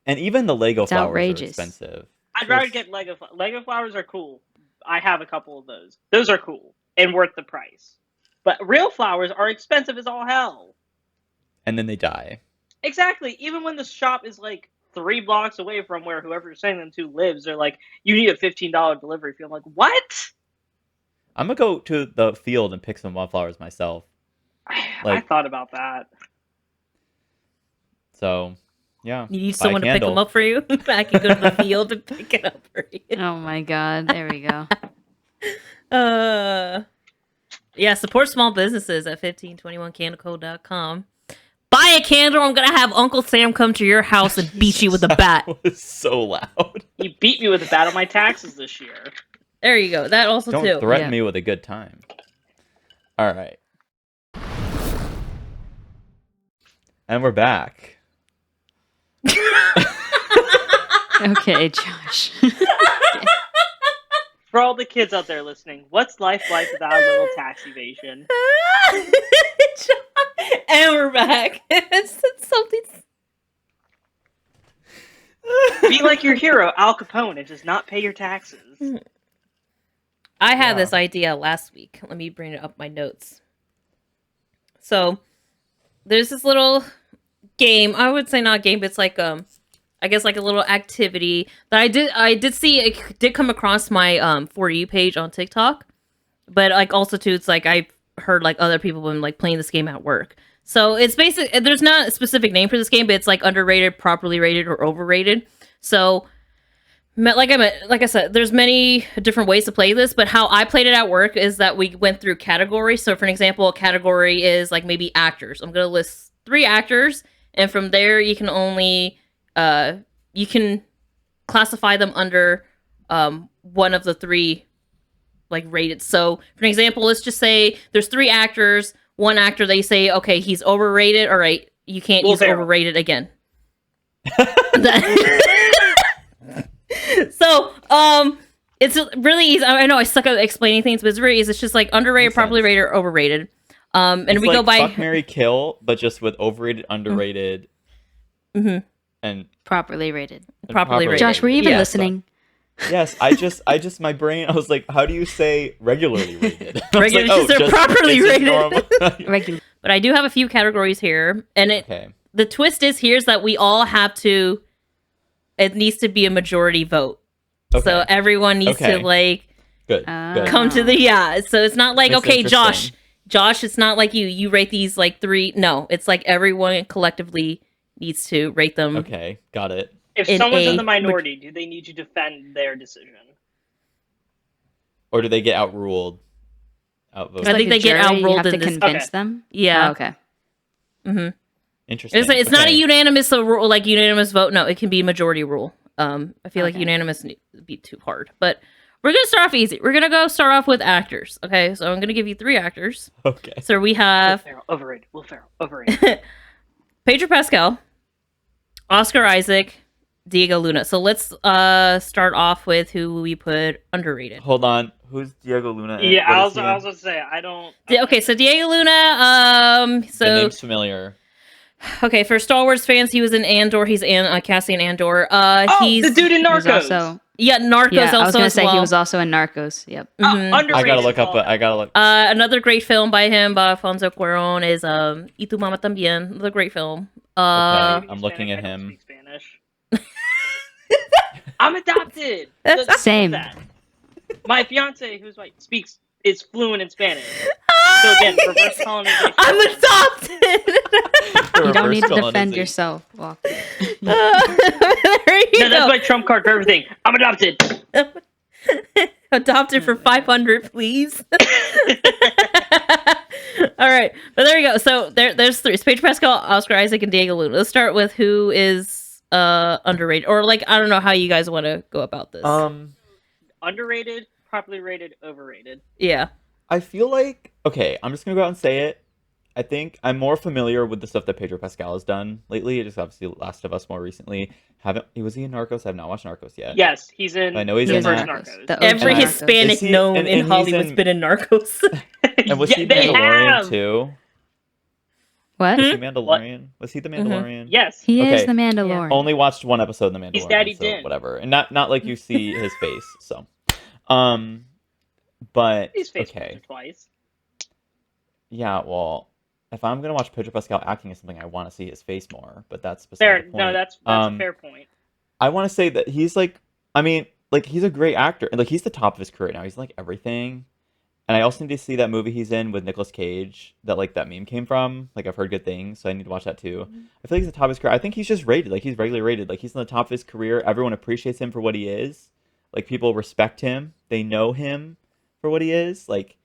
and even the Lego It's flowers outrageous. are expensive. I'd rather Just- get Lego. Lego flowers are cool. I have a couple of those. Those are cool and worth the price. But real flowers are expensive as all hell. and then they die. Exactly. Even when the shop is like 3 blocks away from where whoever you're sending them to lives, they're like, you need a $15 delivery fee. I'm like, what? I'm gonna go to the field and pick some wildflowers myself. I Like- thought about that. So, yeah. You need buy a someone to pick candle. them up for you. I can go to the field and pick it up for you. Oh my god, there we go. Yeah, support small businesses at 1521candleco.com. Buy a candle. I'm gonna have Uncle Sam come to your house and beat you with a bat. That was so loud. He beat me with a bat on my taxes this year. There you go. That also Don't too. threaten Yeah. me with a good time. All right. And we're back. Okay, Josh. For all the kids out there listening, what's life like without a little tax evasion? And we're back. It's something. Be like your hero, Al Capone, and just not pay your taxes. I had Yeah. this idea last week. Let me bring it up my notes. So there's this little game. I would say not game, but it's like I guess like a little activity that I did see. It did come across my For You page on TikTok, but like also too, it's like I've heard like other people been like playing this game at work. So it's basic. There's not a specific name for this game, but it's like underrated, properly rated, or overrated. So like I said, there's many different ways to play this, but how I played it at work is that we went through categories. So for an example, a category is like maybe actors. I'm gonna list 3 actors, and from there you can classify them under one of the 3 like rated. So for an example, let's just say there's 3 actors. One actor they say, okay, he's overrated. All right, you can't use overrated again. So, it's really easy. I know I suck at explaining things, but it's really easy. It's just like underrated, properly rated, or overrated. And it's we like go by fuck, marry, kill, but just with overrated, underrated, and Properly rated. Properly rated. Josh, were you even Yeah. listening? yes, I just my brain. I was like, how do you say regularly rated? I was Regular- like, they're properly it's just rated. normal. Regular. But I do have a few categories here, and Okay. the twist is here's that we all have to. It needs to be a majority vote, so Okay. everyone needs to like Good. Good. come to the So it's not like That's okay, interesting. Josh. It's not like you rate these like 3. No, it's like everyone collectively needs to rate them. Okay. Got it. If In someone's in a- the minority, do they need to defend their decision? Or do they get outruled? Outvoted. I think they get You outruled have to in this- convince Okay. them. Yeah. Oh, okay. Mm-hmm. Interesting. It's not a Okay. unanimous rule, like unanimous vote. No, it can be majority rule. I feel like Okay. unanimous would be too hard, but we're gonna start off easy. We're gonna start off with actors. Okay, so I'm gonna give you 3 actors. Okay. So we Will have Ferrell, overrated. Will Ferrell, overrated. Pedro Pascal, Oscar Isaac, Diego Luna. So let's start off with who we put underrated. Hold on. Who's Diego Luna? and Yeah, what I is he was in? gonna say I don't. Okay, so Diego Luna. The So name's familiar. okay, for Star Wars fans, he was in Andor. He's Cassian Andor. Oh, He's the dude in He was Narcos. also, Narcos. yeah, also I was going to as say well. he was also in Narcos. Yep. Mhm. I Underrated. gotta look up. I gotta look. Another great film by him, by Alfonso Cuarón, is Y Tu Mama También. Another great film. Okay. I'm looking at I don't him. speak Spanish. I'm adopted. Same. That. My fiance, who's white, is fluent in Spanish. So again, reverse colonization. I'm adopted. You don't need to Reverse defend colonization. yourself. Walker. There you No, that's go. my trump card for everything. I'm adopted. Adopted for 500, please. All right, but there you go. So there's 3: it's Pedro Pascal, Oscar Isaac, and Diego Luna. Let's start with who is underrated, or like I don't know how you guys want to go about this. Underrated, properly rated, overrated. Yeah. I feel like okay. I'm just gonna go out and say it. I think I'm more familiar with the stuff that Pedro Pascal has done lately. Just obviously Last of Us more recently. Was he in Narcos? I have not watched Narcos yet. Yes, he's in. I know he's the in first that. Narcos. The Every OG Narcos. Hispanic Is he- known and in he's Hollywood's in- been in Narcos. And was Yeah, he they Mandalorian have. too? What? Was he Mandalorian? Was he the Mandalorian? Yes. He is Okay. the Mandalorian. Only watched one episode of the Mandalorian. He's Daddy so Din. whatever, and not like you see his face. So, but He's faced okay, once or twice. yeah. Well, if I'm gonna watch Pedro Pascal acting as something, I want to see his face more. But that's beside Fair. the point. No, that's a fair point. I want to say that he's like, I mean, like he's a great actor, and like he's the top of his career right now. He's in, like everything. And I also need to see that movie he's in with Nicolas Cage that like that meme came from. Like I've heard good things, so I need to watch that too. I feel like he's the top of his career. I think he's just rated. Like he's regularly rated. Like he's in the top of his career. Everyone appreciates him for what he is. Like people respect him. They know him for what he is. Like,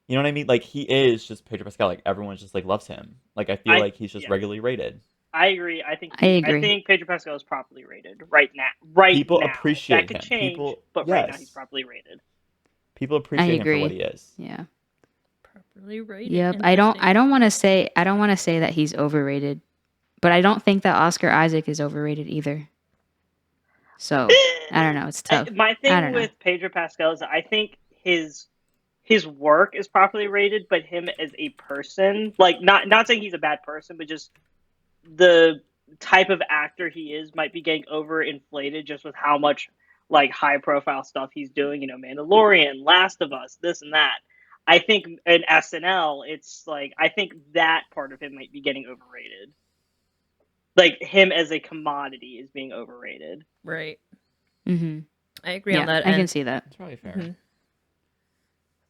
you know what I mean? Like he is just Pedro Pascal. Like everyone just like loves him. Like I feel like he's just yeah. regularly rated. I agree. I think. I agree. I think Pedro Pascal is properly rated right now. Right People now. appreciate that could him. change, People- but right now yes. he's properly rated. People appreciate him for agree. what he is. Yeah. Properly rated. Yep. I don't Interesting. want to say that he's overrated, but I don't think that Oscar Isaac is overrated either. So I don't know. It's tough. My I thing don't know. with Pedro Pascal is I think his work is properly rated, but him as a person, like not saying he's a bad person, but just the type of actor he is might be getting overinflated just with how much like high profile stuff he's doing, Mandalorian, Last of Us, this and that. I think in SNL, it's like I think that part of him might be getting overrated. Like him as a commodity is being overrated. Right. Mm-hmm. I agree on that. I can see that. That's probably fair. Mm-hmm.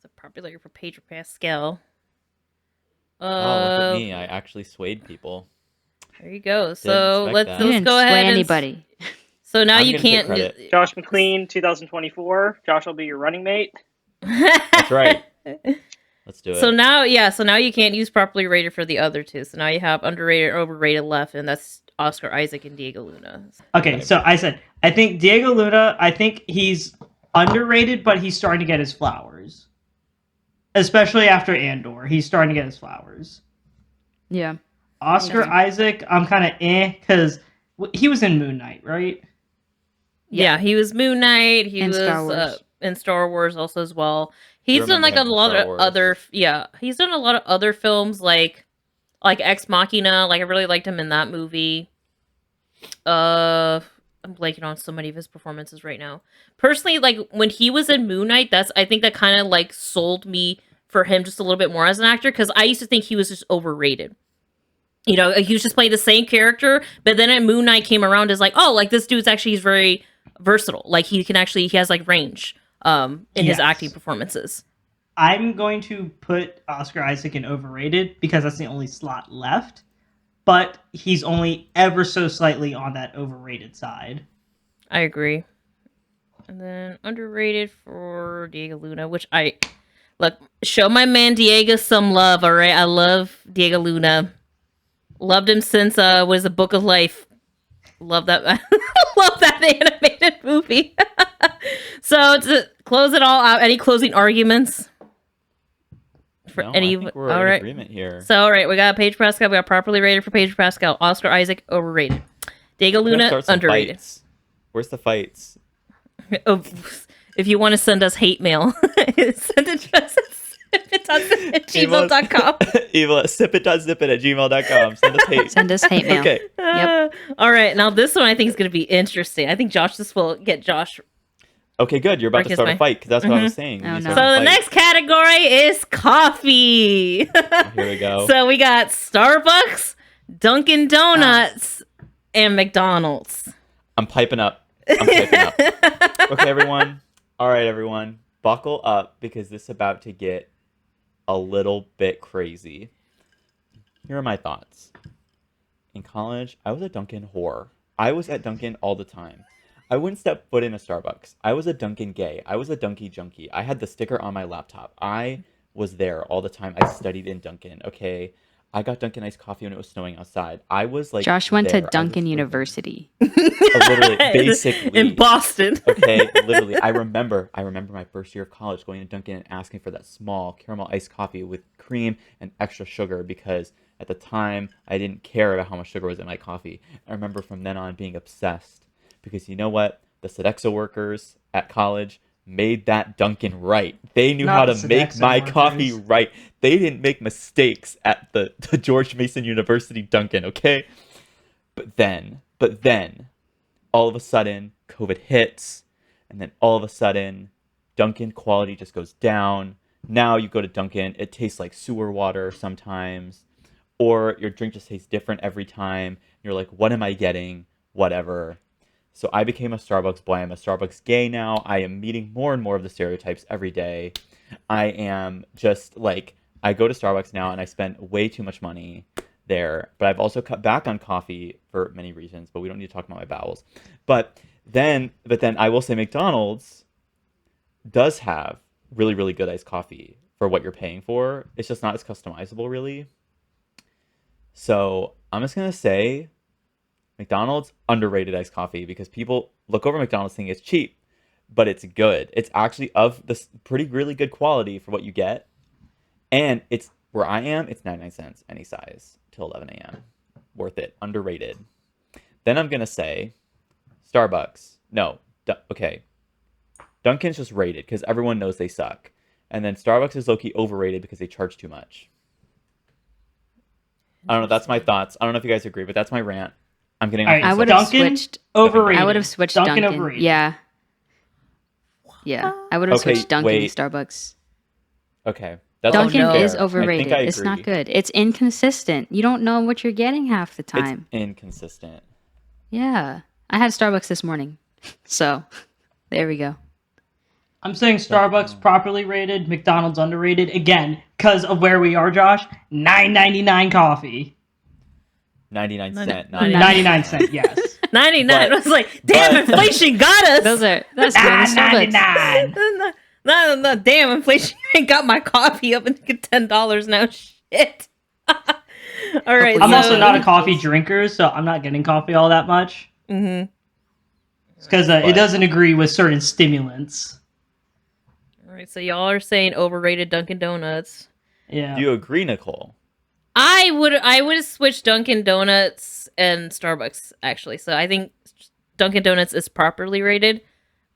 So popular for Pedro Pascal. Oh, look at me! I actually swayed people. There you go. So let's You didn't go sway ahead. anybody. So now I'm you gonna take can't. credit. Josh McLean, 2024. Josh will be your running mate. That's right. Let's do it. So now you can't use properly rated for the other two. So now you have underrated, overrated left, and that's Oscar Isaac and Diego Luna. Okay, so I think Diego Luna, I think he's underrated, but he's starting to get his flowers. Especially after Andor, he's starting to get his flowers. Yeah. Oscar Isaac, I'm kind of because he was in Moon Knight, right? Yeah, he was Moon Knight. He And was Star Wars. in Star Wars also as well. He's done like a lot of other he's done a lot of other films like Ex Machina. Like I really liked him in that movie. I'm blanking on so many of his performances right now. Personally, like when he was in Moon Knight, I think that kind of like sold me for him just a little bit more as an actor, because I used to think he was just overrated. He was just playing the same character, but then at Moon Knight came around as like, oh, like this dude's actually he's very versatile. Like he has like range in his acting performances. I'm going to put Oscar Isaac in overrated because that's the only slot left, but he's only ever so slightly on that overrated side. I agree. And then underrated for Diego Luna, which show my man Diego some love, all right? I love Diego Luna. Loved him since was a Book of Life. Love that. Love that animated movie. So to close it all out, any closing arguments? I think we're in agreement here. So all right, we got Pedro Pascal. We got properly rated for Pedro Pascal. Oscar Isaac overrated. Diego Luna underrated. Fights. Where's the fights? Oh, if you want to send us hate mail, send it to us at gmail.com. Email sipit.zipit@gmail.com. Send us hate mail. Okay. Yep. All right. Now this one I think is going to be interesting. I think this will get Josh. Okay, good. You're about to start a fight because that's what I was saying. Oh, no. So the next category is coffee. Here we go. So we got Starbucks, Dunkin' Donuts, and McDonald's. I'm piping up. Okay, everyone. All right, everyone. Buckle up because this is about to get a little bit crazy. Here are my thoughts. In college, I was a Dunkin' whore. I was at Dunkin' all the time. I wouldn't step foot in a Starbucks. I was a Dunkin' gay. I was a Dunkin' junkie. I had the sticker on my laptop. I was there all the time. I studied in Dunkin', okay? I got Dunkin' iced coffee when it was snowing outside. I was like Josh went to Dunkin' University. Literally, basically. In Boston. Okay, literally. I remember my first year of college going to Dunkin' and asking for that small caramel iced coffee with cream and extra sugar because at the time I didn't care about how much sugar was in my coffee. I remember from then on being obsessed because you know what? The Sodexo workers at college made that Dunkin' right. They knew how to make my coffee right. They didn't make mistakes at the George Mason University Dunkin', okay? But then, all of a sudden, COVID hits, and then all of a sudden, Dunkin' quality just goes down. Now you go to Dunkin', it tastes like sewer water sometimes, or your drink just tastes different every time. You're like, what am I getting? Whatever. So I became a Starbucks boy. I'm a Starbucks gay now. I am meeting more and more of the stereotypes every day. I am just like, I go to Starbucks now and I spend way too much money there. But I've also cut back on coffee for many reasons, but we don't need to talk about my bowels. But then I will say McDonald's does have really, really good iced coffee for what you're paying for. It's just not as customizable, really. So I'm just going to say McDonald's underrated iced coffee because people look over McDonald's thinking it's cheap, but it's good. It's actually of this pretty really good quality for what you get. And it's where I am, it's 99 cents any size till 11 a.m. Worth it. Underrated. Then I'm going to say Starbucks. No. Okay. Dunkin's just rated because everyone knows they suck. And then Starbucks is low-key overrated because they charge too much. I don't know. That's my thoughts. I don't know if you guys agree, but that's my rant. I'm getting. I would have switched. Overrated. I would have switched Dunkin' Dunkin'. overrated. Yeah. Yeah, I would have Okay, switched Dunkin' wait. to Starbucks. Okay, that's Dunkin' actually is fair. overrated. I It's not agree. good. It's inconsistent. You don't know what you're getting half the It's time. inconsistent. Yeah, I had Starbucks this morning, so there we go. I'm saying Starbucks properly rated, McDonald's underrated. Again, because of where we are, Josh. $9.99 coffee. 99 cent, Ninety- 99 cents, yes. 99. But- I was like, damn, but- inflation got us. That's Starbucks. $9.99. No, damn, inflation ain't got my coffee up and $10 now. Shit. All right. I'm so, also not a coffee drinker, so I'm not getting coffee all that much. Mhm. Because it doesn't agree with certain stimulants. All right, so y'all are saying overrated Dunkin' Donuts. Yeah. Do you agree, Nicole? I would switch Dunkin' Donuts and Starbucks actually. So I think Dunkin' Donuts is properly rated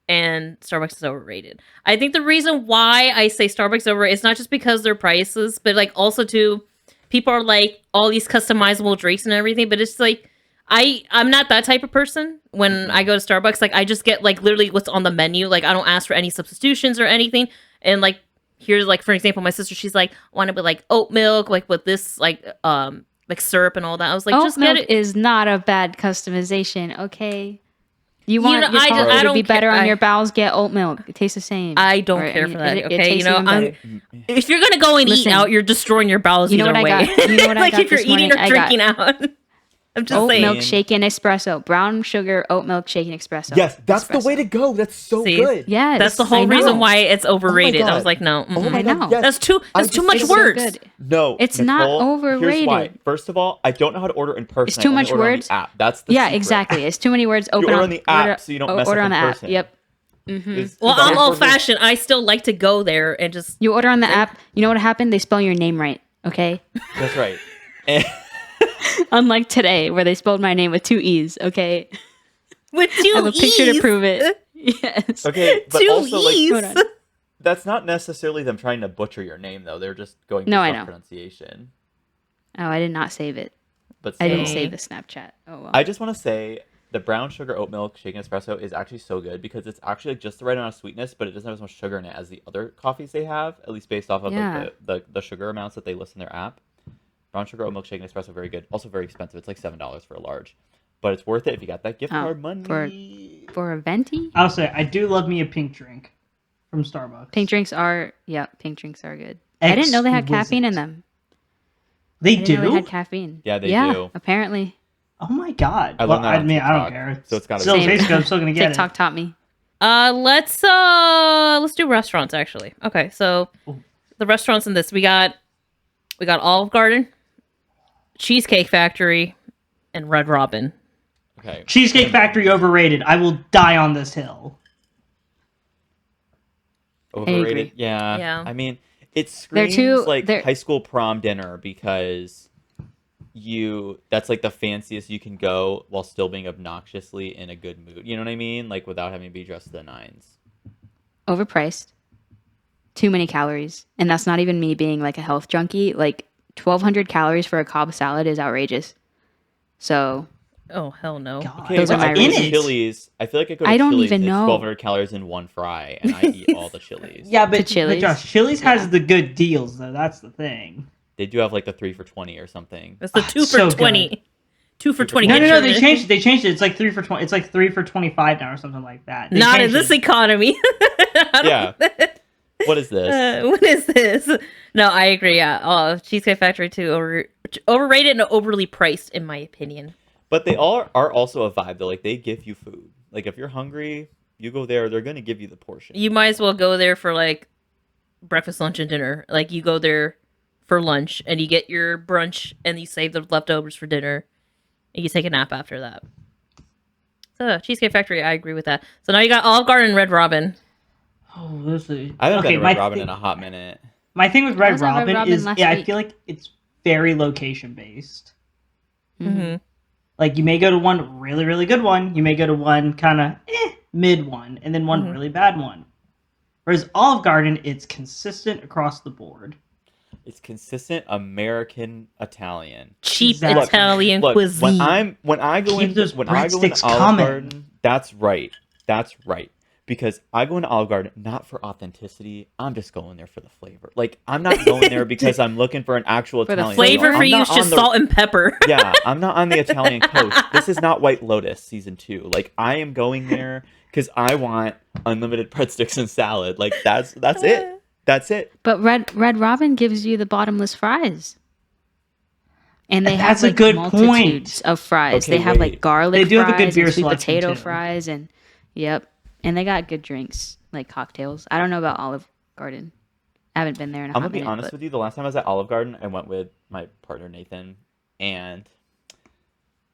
and Starbucks is overrated. I think the reason why I say Starbucks over it's not just because their prices, but like also too people are like all these customizable drinks and everything, but it's like I'm not that type of person. When I go to Starbucks, like I just get like literally what's on the menu. Like I don't ask for any substitutions or anything. And like here's like for example, my sister, she's like want to be like oat milk, like with this like syrup and all that. I was like, Oat just milk get it. is not a bad customization. Okay, you want know, your I coffee to don't be better ca- on I- your bowels? Get oat milk. It tastes the same. I don't Or, care mean, for that. it Okay, tastes even better. if you're gonna go and Listen, eat out, you're destroying your bowels you know either what way. I got? You know what I like got if you're this eating morning? or I got drinking out. I'm just Oat saying. milk shaken espresso, brown sugar oat milk shaken espresso. Yes, that's the Espresso. way to go. That's so See? good. Yes, That's the I whole reason know. why it's overrated. I God. was like, no. Oh mm-mm. my I god, know. yes. That's too just much ate It's so words. good. No, It's Nicole, not Here's why. overrated. First of all, I don't know how to order in person. It's too I only much order on words. the app. That's the Yeah, secret. exactly. It's too many words. You Open order on the app order, so you don't mess order up on in the app. person. Yep. Well, I'm old fashioned. fashioned. I still like to go there and just You order on the app. You know what happened? They spell your name right. Okay. That's right. And- Unlike today, where they spelled my name with 2 E's. Okay. with I two have a picture E's. to prove it. Yes. okay, but Two also like E's. Hold on. that's not necessarily them trying to butcher your name though. They're just going No, for I some know. pronunciation. Oh, I did not save it. But I didn't still. save the Snapchat. Oh well. I just want to say the brown sugar oat milk shaken espresso is actually so good because it's actually like just the right amount of sweetness, but it doesn't have as much sugar in it as the other coffees they have, at least based off of Yeah. like the sugar amounts that they list in their app. Brown sugar oat milk shaken espresso, very good. Also very expensive. It's like $7 for a large, but it's worth it if you got that gift Oh, card money. For a venti, I'll say, I do love me a pink drink from Starbucks. pink drinks are good. I didn't know they had caffeine in Exquisite. them. They I didn't know they do? had caffeine. Yeah, they do. Apparently. Oh my god. I learned that on I mean, I don't TikTok, care. so it's gotta still be- tastes good. I'm still gonna get TikTok it. taught me. Let's do restaurants actually. Okay, so the restaurants in this we got Olive Garden, Cheesecake Factory, and Red Robin. Okay. Cheesecake Factory overrated. I will die on this hill. Overrated. agree. Yeah. Yeah. I mean, it They're screams too- like they're- high school prom dinner because that's like the fanciest you can go while still being obnoxiously in a good mood. You know what I mean? Like without having to be dressed to the nines. Overpriced. Too many calories. And that's not even me being like a health junkie. Like 1,200 calories for a Cobb salad is outrageous. So Oh hell no! God. Okay, Those but are my I go to reasons. Chili's. I feel like I go to I don't Chili's even and it's know. 1,200 calories in one fry, and I eat all the Chili's. Yeah, To but Chili's? Josh, Chili's has Yeah. the good deals though. That's the thing. They do have like the 3 for $20 or something. It's the Ah, 2 for so good. 20. 2 for 20. No, Get no, no. your- They changed it. They changed it. It's like 3 for 20. It's like 3 for 25 now or something like that. They Not in changed this it. economy. Yeah. What is this? What is this? No, I agree. Yeah, Cheesecake Factory too overrated and overly priced in my opinion. But they all are also a vibe though. Like they give you food. Like if you're hungry, you go there. They're gonna give you the portion. You might as well go there for like breakfast, lunch, and dinner. Like you go there for lunch and you get your brunch and you save the leftovers for dinner and you take a nap after that. So Cheesecake Factory, I agree with that. So now you got Olive Garden and Red Robin. Oh, this is. I haven't been to my Red Robin thi- in a hot minute. My thing with I Red was at Red Robin Robin is, last I week. feel like it's very location based. Mm-hmm. Like you may go to one really, really good one. You may go to one kind of mid one, and then one Mhm. really bad one. Whereas Olive Garden, it's consistent across the board. It's consistent American Italian. Cheap Exactly. Italian Look, cuisine. when I go Keep into those when I go into breadsticks Olive coming. Garden, that's right. That's right. because I go into Olive Garden not for authenticity. I'm just going there for the flavor. Like, I'm not going there because I'm looking for an actual For the Italian. Flavor I'm for you not is just on the- salt and pepper. Yeah, I'm not on the Italian coast. This is not White Lotus season 2. Like, I am going there because I want unlimited breadsticks and salad. Like, that's it. That's it. But Red Robin gives you the bottomless fries. And they That's have a like good multitudes of fries. Okay, they have wait. like garlic They do have a fries good beer and sweet selection, potato too. fries and yep. And they got good drinks, like cocktails. I don't know about Olive Garden. I haven't been there in a I'm hot gonna be minute, honest but with you. The last time I was at Olive Garden, I went with my partner Nathan, and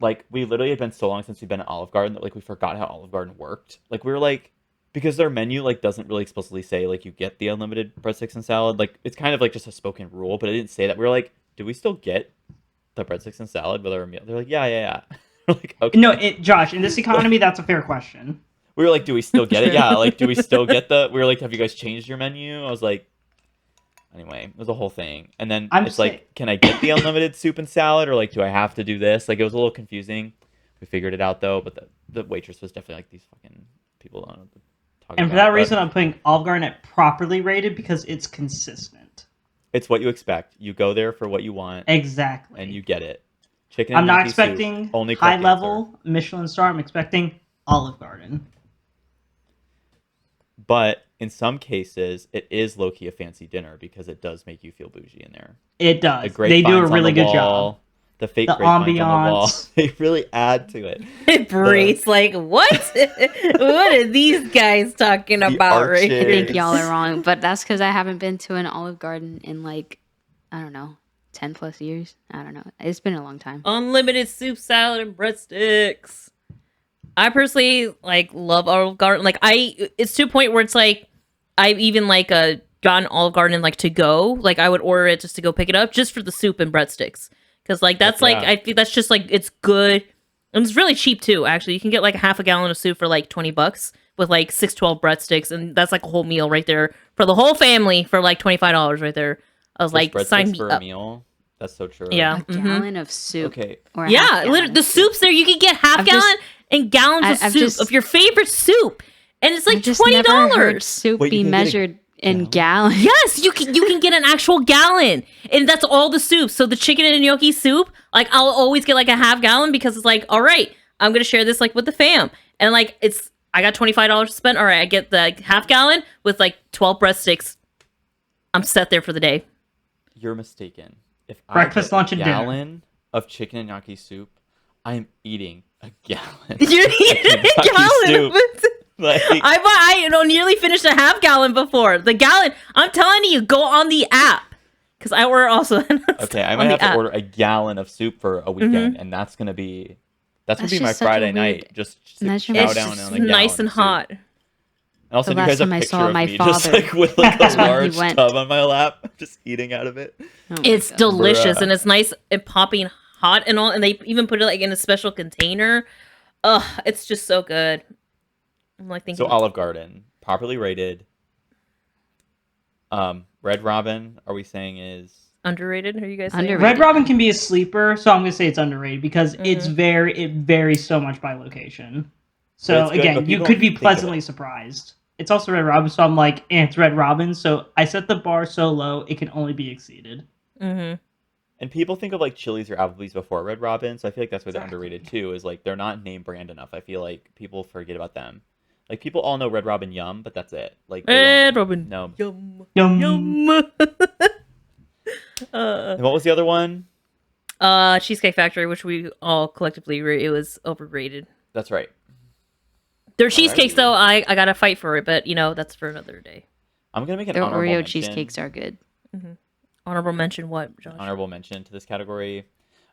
like we literally had been so long since we've been at Olive Garden that like we forgot how Olive Garden worked. Like we were like, because their menu like doesn't really explicitly say like you get the unlimited breadsticks and salad. Like it's kind of like just a spoken rule, but it didn't say that. We were like, do we still get the breadsticks and salad with our meal? They're like, yeah. We're like, okay. No, Josh, in this economy, that's a fair question. We were like, do we still get it? Yeah. Like, do we still get the? We were like, have you guys changed your menu? I was like, anyway, it was a whole thing. And then it's like, can I get the unlimited soup and salad, or like, do I have to do this? Like, it was a little confusing. We figured it out though, but the waitress was definitely like, these fucking people don't know what to talk And about. for that But reason, I'm putting Olive Garden at properly rated because it's consistent. it's what you expect. You go there for what you want, Exactly. and you get it. Chicken and I'm not gnocchi soup, expecting only high correct level Michelin star. I'm expecting Olive Garden. But in some cases, it is low key a fancy dinner because it does make you feel bougie in there. It does. The They do a grapevines on really the good wall, job. The fake The grapevines on the wall. ambiance. They really add to it. Breeze, like, what? What are these guys talking about right I here? think y'all are wrong. But that's because I haven't been to an Olive Garden in like, I don't know, 10 plus years. I don't know. It's been a long time. Unlimited soup, salad, and breadsticks. I personally like love Olive Garden. Like it's to a point where it's like I've even like gotten Olive Garden like to go. Like I would order it just to go pick it up just for the soup and breadsticks. Because like that's like Yeah. I think that's just like it's good and it's really cheap too. Actually, you can get like a half a gallon of soup for like $20 with like 6-12 breadsticks, and that's like a whole meal right there for the whole family for like $25 right there. I was like, sign me for up. a meal. That's so true. Yeah. A gallon of soup. Okay. Or a Yeah, half gallon literally, the of soup. soups there, you can get half I've gallon just- and gallons of I've soup just- of your favorite soup, and it's like I've just never heard $20. soup Wait, be you can get a measured in gallon? gallons. Yes, you can get an actual gallon, and that's all the soup. So the chicken and gnocchi soup, like I'll always get like a half gallon because it's like, all right, I'm gonna share this like with the fam, and like I got $25 to spend. All right, I get the half gallon with like 12 breadsticks. I'm set there for the day. You're mistaken. If Breakfast, I get lunch, a and dinner. gallon of chicken and gnocchi soup, I'm eating a gallon. You're eating a Gnocchi gallon. soup. Like, I nearly finished a half gallon before the gallon. I'm telling you, go on the app because I order also. okay, I on might the have to app. order a gallon of soup for a weekend, and that's gonna be my just such a Friday weird night. Just measurement. chow It's down just on a gallon nice of and soup. hot. And also, The you guys last a time I picture saw of my me just father like with like a when he large went. tub on my lap, just eating out of it. Oh my It's God. delicious Bruh. and it's nice and popping hot and all, and they even put it like in a special container. Ugh, it's just so good. I'm like thinking. So Olive Garden, properly rated. Red Robin, are we saying is underrated? Are you guys saying? Underrated. Red Robin can be a sleeper, so I'm gonna say it's underrated because Mm-hmm. it varies so much by location. But So it's good, again, but you people could be don't think of pleasantly it. surprised. It's also Red Robin, so I'm like, it's Red Robin, so I set the bar so low it can only be exceeded. Mm-hmm. And people think of like Chili's or Applebee's before Red Robin, so I feel like that's why they're underrated too. Is like they're not name brand enough. I feel like people forget about them. Like people all know Red Robin Yum, but that's it. Like they Red don't Robin. know. Yum. Yum. Yum. And what was the other one? Cheesecake Factory, which we all collectively agree it was overrated. That's right. Their cheesecakes, Alrighty. though, I gotta fight for it, but that's for another day. I'm gonna make an Their honorable Oreo mention. cheesecakes are good. Honorable mention, what, Josh? Honorable mention to this category.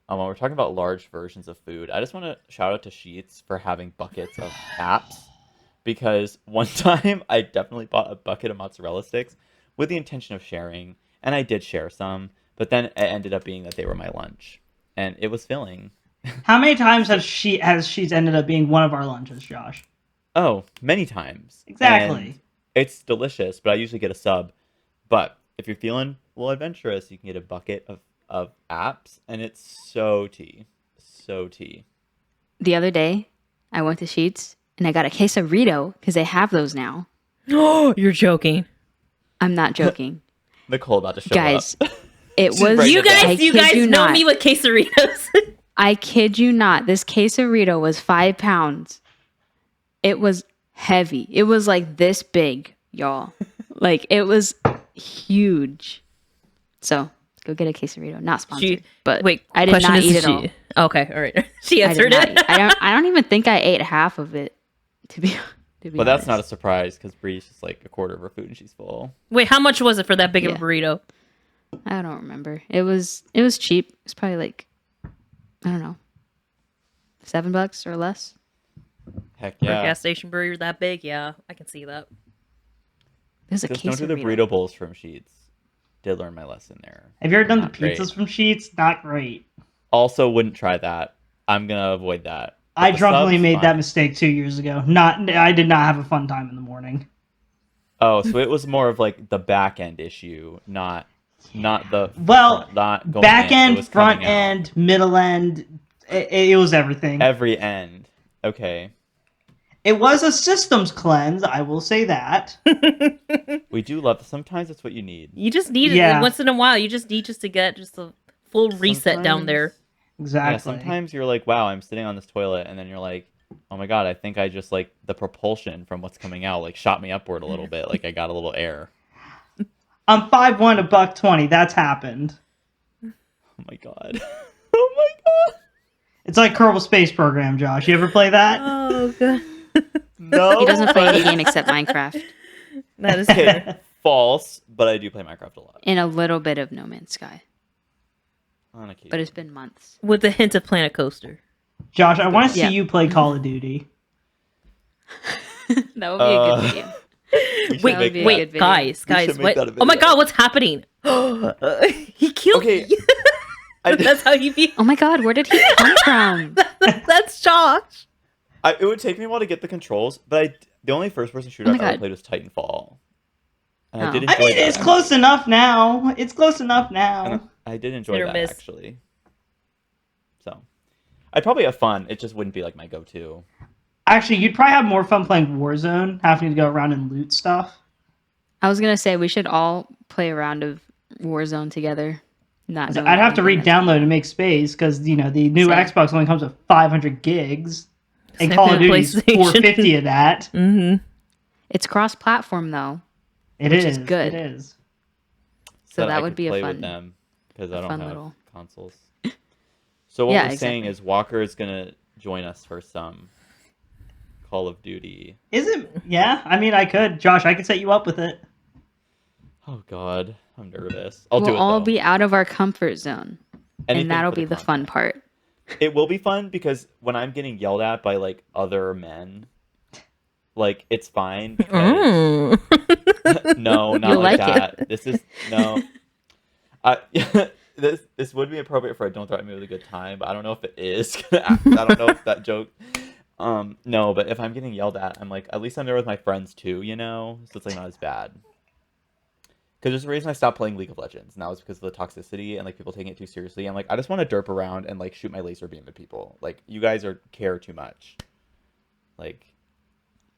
When we're talking about large versions of food, I just want to shout out to Sheets for having buckets of apps, because one time I definitely bought a bucket of mozzarella sticks with the intention of sharing, and I did share some, but then it ended up being that they were my lunch, and it was filling. How many times has she's ended up being one of our lunches, Josh? Oh, many times. Exactly. And it's delicious, but I usually get a sub. But if you're feeling a little adventurous, you can get a bucket of apps, and it's so tea. So tea. The other day, I went to Sheets and I got a quesarito because they have those now. Oh, you're joking. I'm not joking. Nicole about to show Guys, up. it She's was. bringing You it down. guys, you kid guys you know not. me with quesaritos. I kid you not. This quesarito was 5 pounds. It was heavy. It was like this big, y'all. Like it was huge. So go get a quesarito. Not sponsored, but Wait, I did question not is, eat it all. Okay, all right. She I did answered not it. eat. I don't even think I ate half of it. To be But that's not a honest. surprise because Bree's just like a quarter of her food and she's full. Wait, how much was it for that big of Yeah. a burrito? I don't remember. It was cheap. It's probably like, I don't know, $7 or less. Heck For a yeah. gas station burrito that big? Yeah, I can see that. There's a Just don't do the quesarito. burrito bowls from Sheets. Did learn my lesson there. Have you ever done Not the great. pizzas from Sheets? Not great. Also, wouldn't try that. I'm gonna avoid that. But I the drunkenly subs, made that fine. mistake 2 years ago. I did not have a fun time in the morning. Oh, so it was more of like the back end issue, not the Well, front, not going back in. It end, was front coming out. end, middle end. It was everything. Every end. Okay. It was a systems cleanse. I will say that. We do love. Sometimes it's what you need. You just need Yeah. it once in a while. You just need to get just a full reset down there. Exactly. Yeah, sometimes you're like, wow, I'm sitting on this toilet, and then you're like, oh my god, I think I just like the propulsion from what's coming out like shot me upward a little bit, like I got a little air. I'm 5'1", $120. That's happened. Oh my god. Oh my god. It's like Kerbal Space Program, Josh. You ever play that? Oh god, No. He doesn't play any game except Minecraft that is fair. False, but I do play Minecraft a lot. and a little bit of No Man's Sky. On occasion. But it's been months. With a hint of Planet Coaster. Josh, I want to see Yeah. you play Call of Duty. That would be a good video. We should Wait, make be a that. wait, good video. guys, We guys, should make what? that a Oh my video. god, what's happening? He killed Okay. me. I, That's how you feel. Oh my god, where did he come from? That's Josh. it would take me a while to get the controls, but the only first-person shooter Oh my I've ever God. played was Titanfall. And I Oh. did enjoy I mean, that. it's close enough now. It's close enough And now. I did enjoy Hit or that, miss. actually. So, I'd probably have fun. It just wouldn't be like my go-to. Actually, you'd probably have more fun playing Warzone, having to go around and loot stuff. I was gonna say we should all play a round of Warzone together. Not. knowing I'd have to anything that's- re-download to make space because the new Same. Xbox only comes with 500 gigs, and Same Call for of the Duty's PlayStation. 450 of that. Mm-hmm. It's cross-platform though, It Which is is good. It is. so I that would could be play a with fun. them because I don't fun have little- consoles. So what Yeah, we're saying exactly. is Walker is gonna join us for some Call of Duty. Is it? Yeah. I mean, I could, Josh. I could set you up with it. Oh God, I'm nervous. I'll do We'll it all though. be out of our comfort zone, Anything and that'll for be the fun content. part. It will be fun because when I'm getting yelled at by like other men, like it's fine. Because... no, not You'll like like that. This is no. I this would be appropriate for a "Don't Threaten Me with a Good Time," but I don't know if it is. I don't know if that joke. No, but if I'm getting yelled at, I'm like, at least I'm there with my friends too, you know, so it's like not as bad. Because there's a reason I stopped playing League of Legends, and that was because of the toxicity and like people taking it too seriously. I'm like, I just want to derp around and like shoot my laser beam at people. Like you guys care too much. Like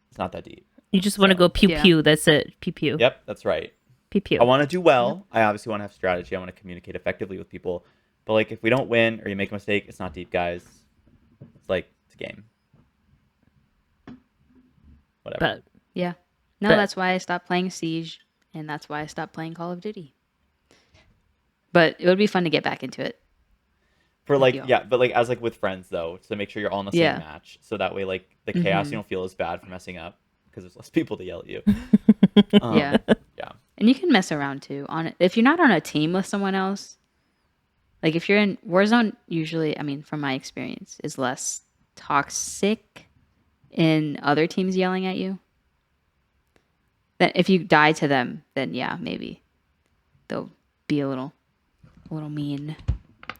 it's not that deep. You just want to go pew Yeah. pew. That's it. Pew pew. Yep, that's right. Pew pew. I want to do well. I obviously want to have strategy. I want to communicate effectively with people. But like if we don't win or you make a mistake, it's not deep, guys. It's like it's a game. Whatever. But Yeah. No, But- that's why I stopped playing Siege, and that's why I stopped playing Call of Duty. But it would be fun to get back into it. For like deal. yeah, but like as like with friends though, to make sure you're all in the same Yeah. match, so that way like the chaos Mhm. you don't feel as bad for messing up because there's less people to yell at you. Yeah. Yeah. And you can mess around too on it. If you're not on a team with someone else, like if you're in Warzone, usually, I mean, from my experience, is less toxic in other teams yelling at you. That if you die to them, then yeah, maybe they'll be a little mean.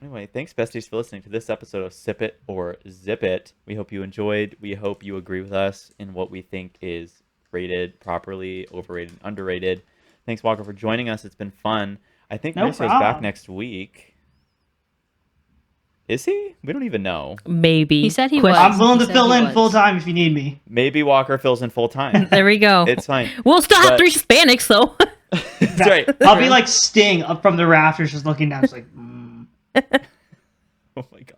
Anyway, thanks besties for listening to this episode of Sip It or Zip It. We hope you enjoyed. We hope you agree with us in what we think is rated properly, overrated, underrated. Thanks, Walker, for joining us. It's been fun. I think No Marissa's back problem. next week. Is he? We don't even know. Maybe. He said he Question- was. I'm willing to He said fill he in was. full time if you need me. Maybe Walker fills in full time. There we go. It's fine. We'll still have But- 3 Hispanics, though. That's right. I'll be like Sting up from the rafters, just looking down, just like. Oh my god.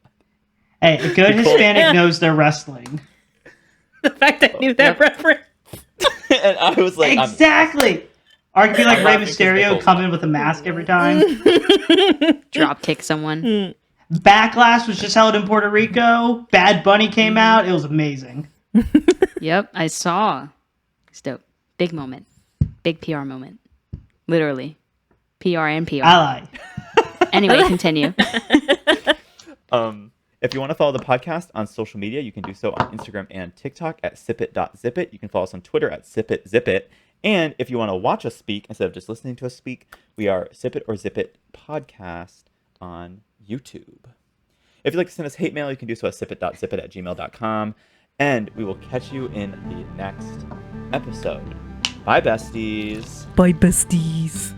Hey, a good Hispanic knows their wrestling. The fact I knew that reference. And I was like, Exactly. Or it could be like I'm Rey laughing 'cause Mysterio Nicole's come in with a mask every time. Drop kick someone. Backlash was just held in Puerto Rico. Bad Bunny came out. It was amazing. Yep, I saw. It's dope. Big moment. Big PR moment. Literally. PR and PR. Ally. Anyway, continue. If you want to follow the podcast on social media, you can do so on Instagram and TikTok at sipit.zipit. You can follow us on Twitter at sipit.zipit. And if you want to watch us speak instead of just listening to us speak, we are Sip It or Zip It podcast on YouTube. If you'd like to send us hate mail, you can do so at sipit.zipit@gmail.com. And we will catch you in the next episode. Bye, besties. Bye, besties.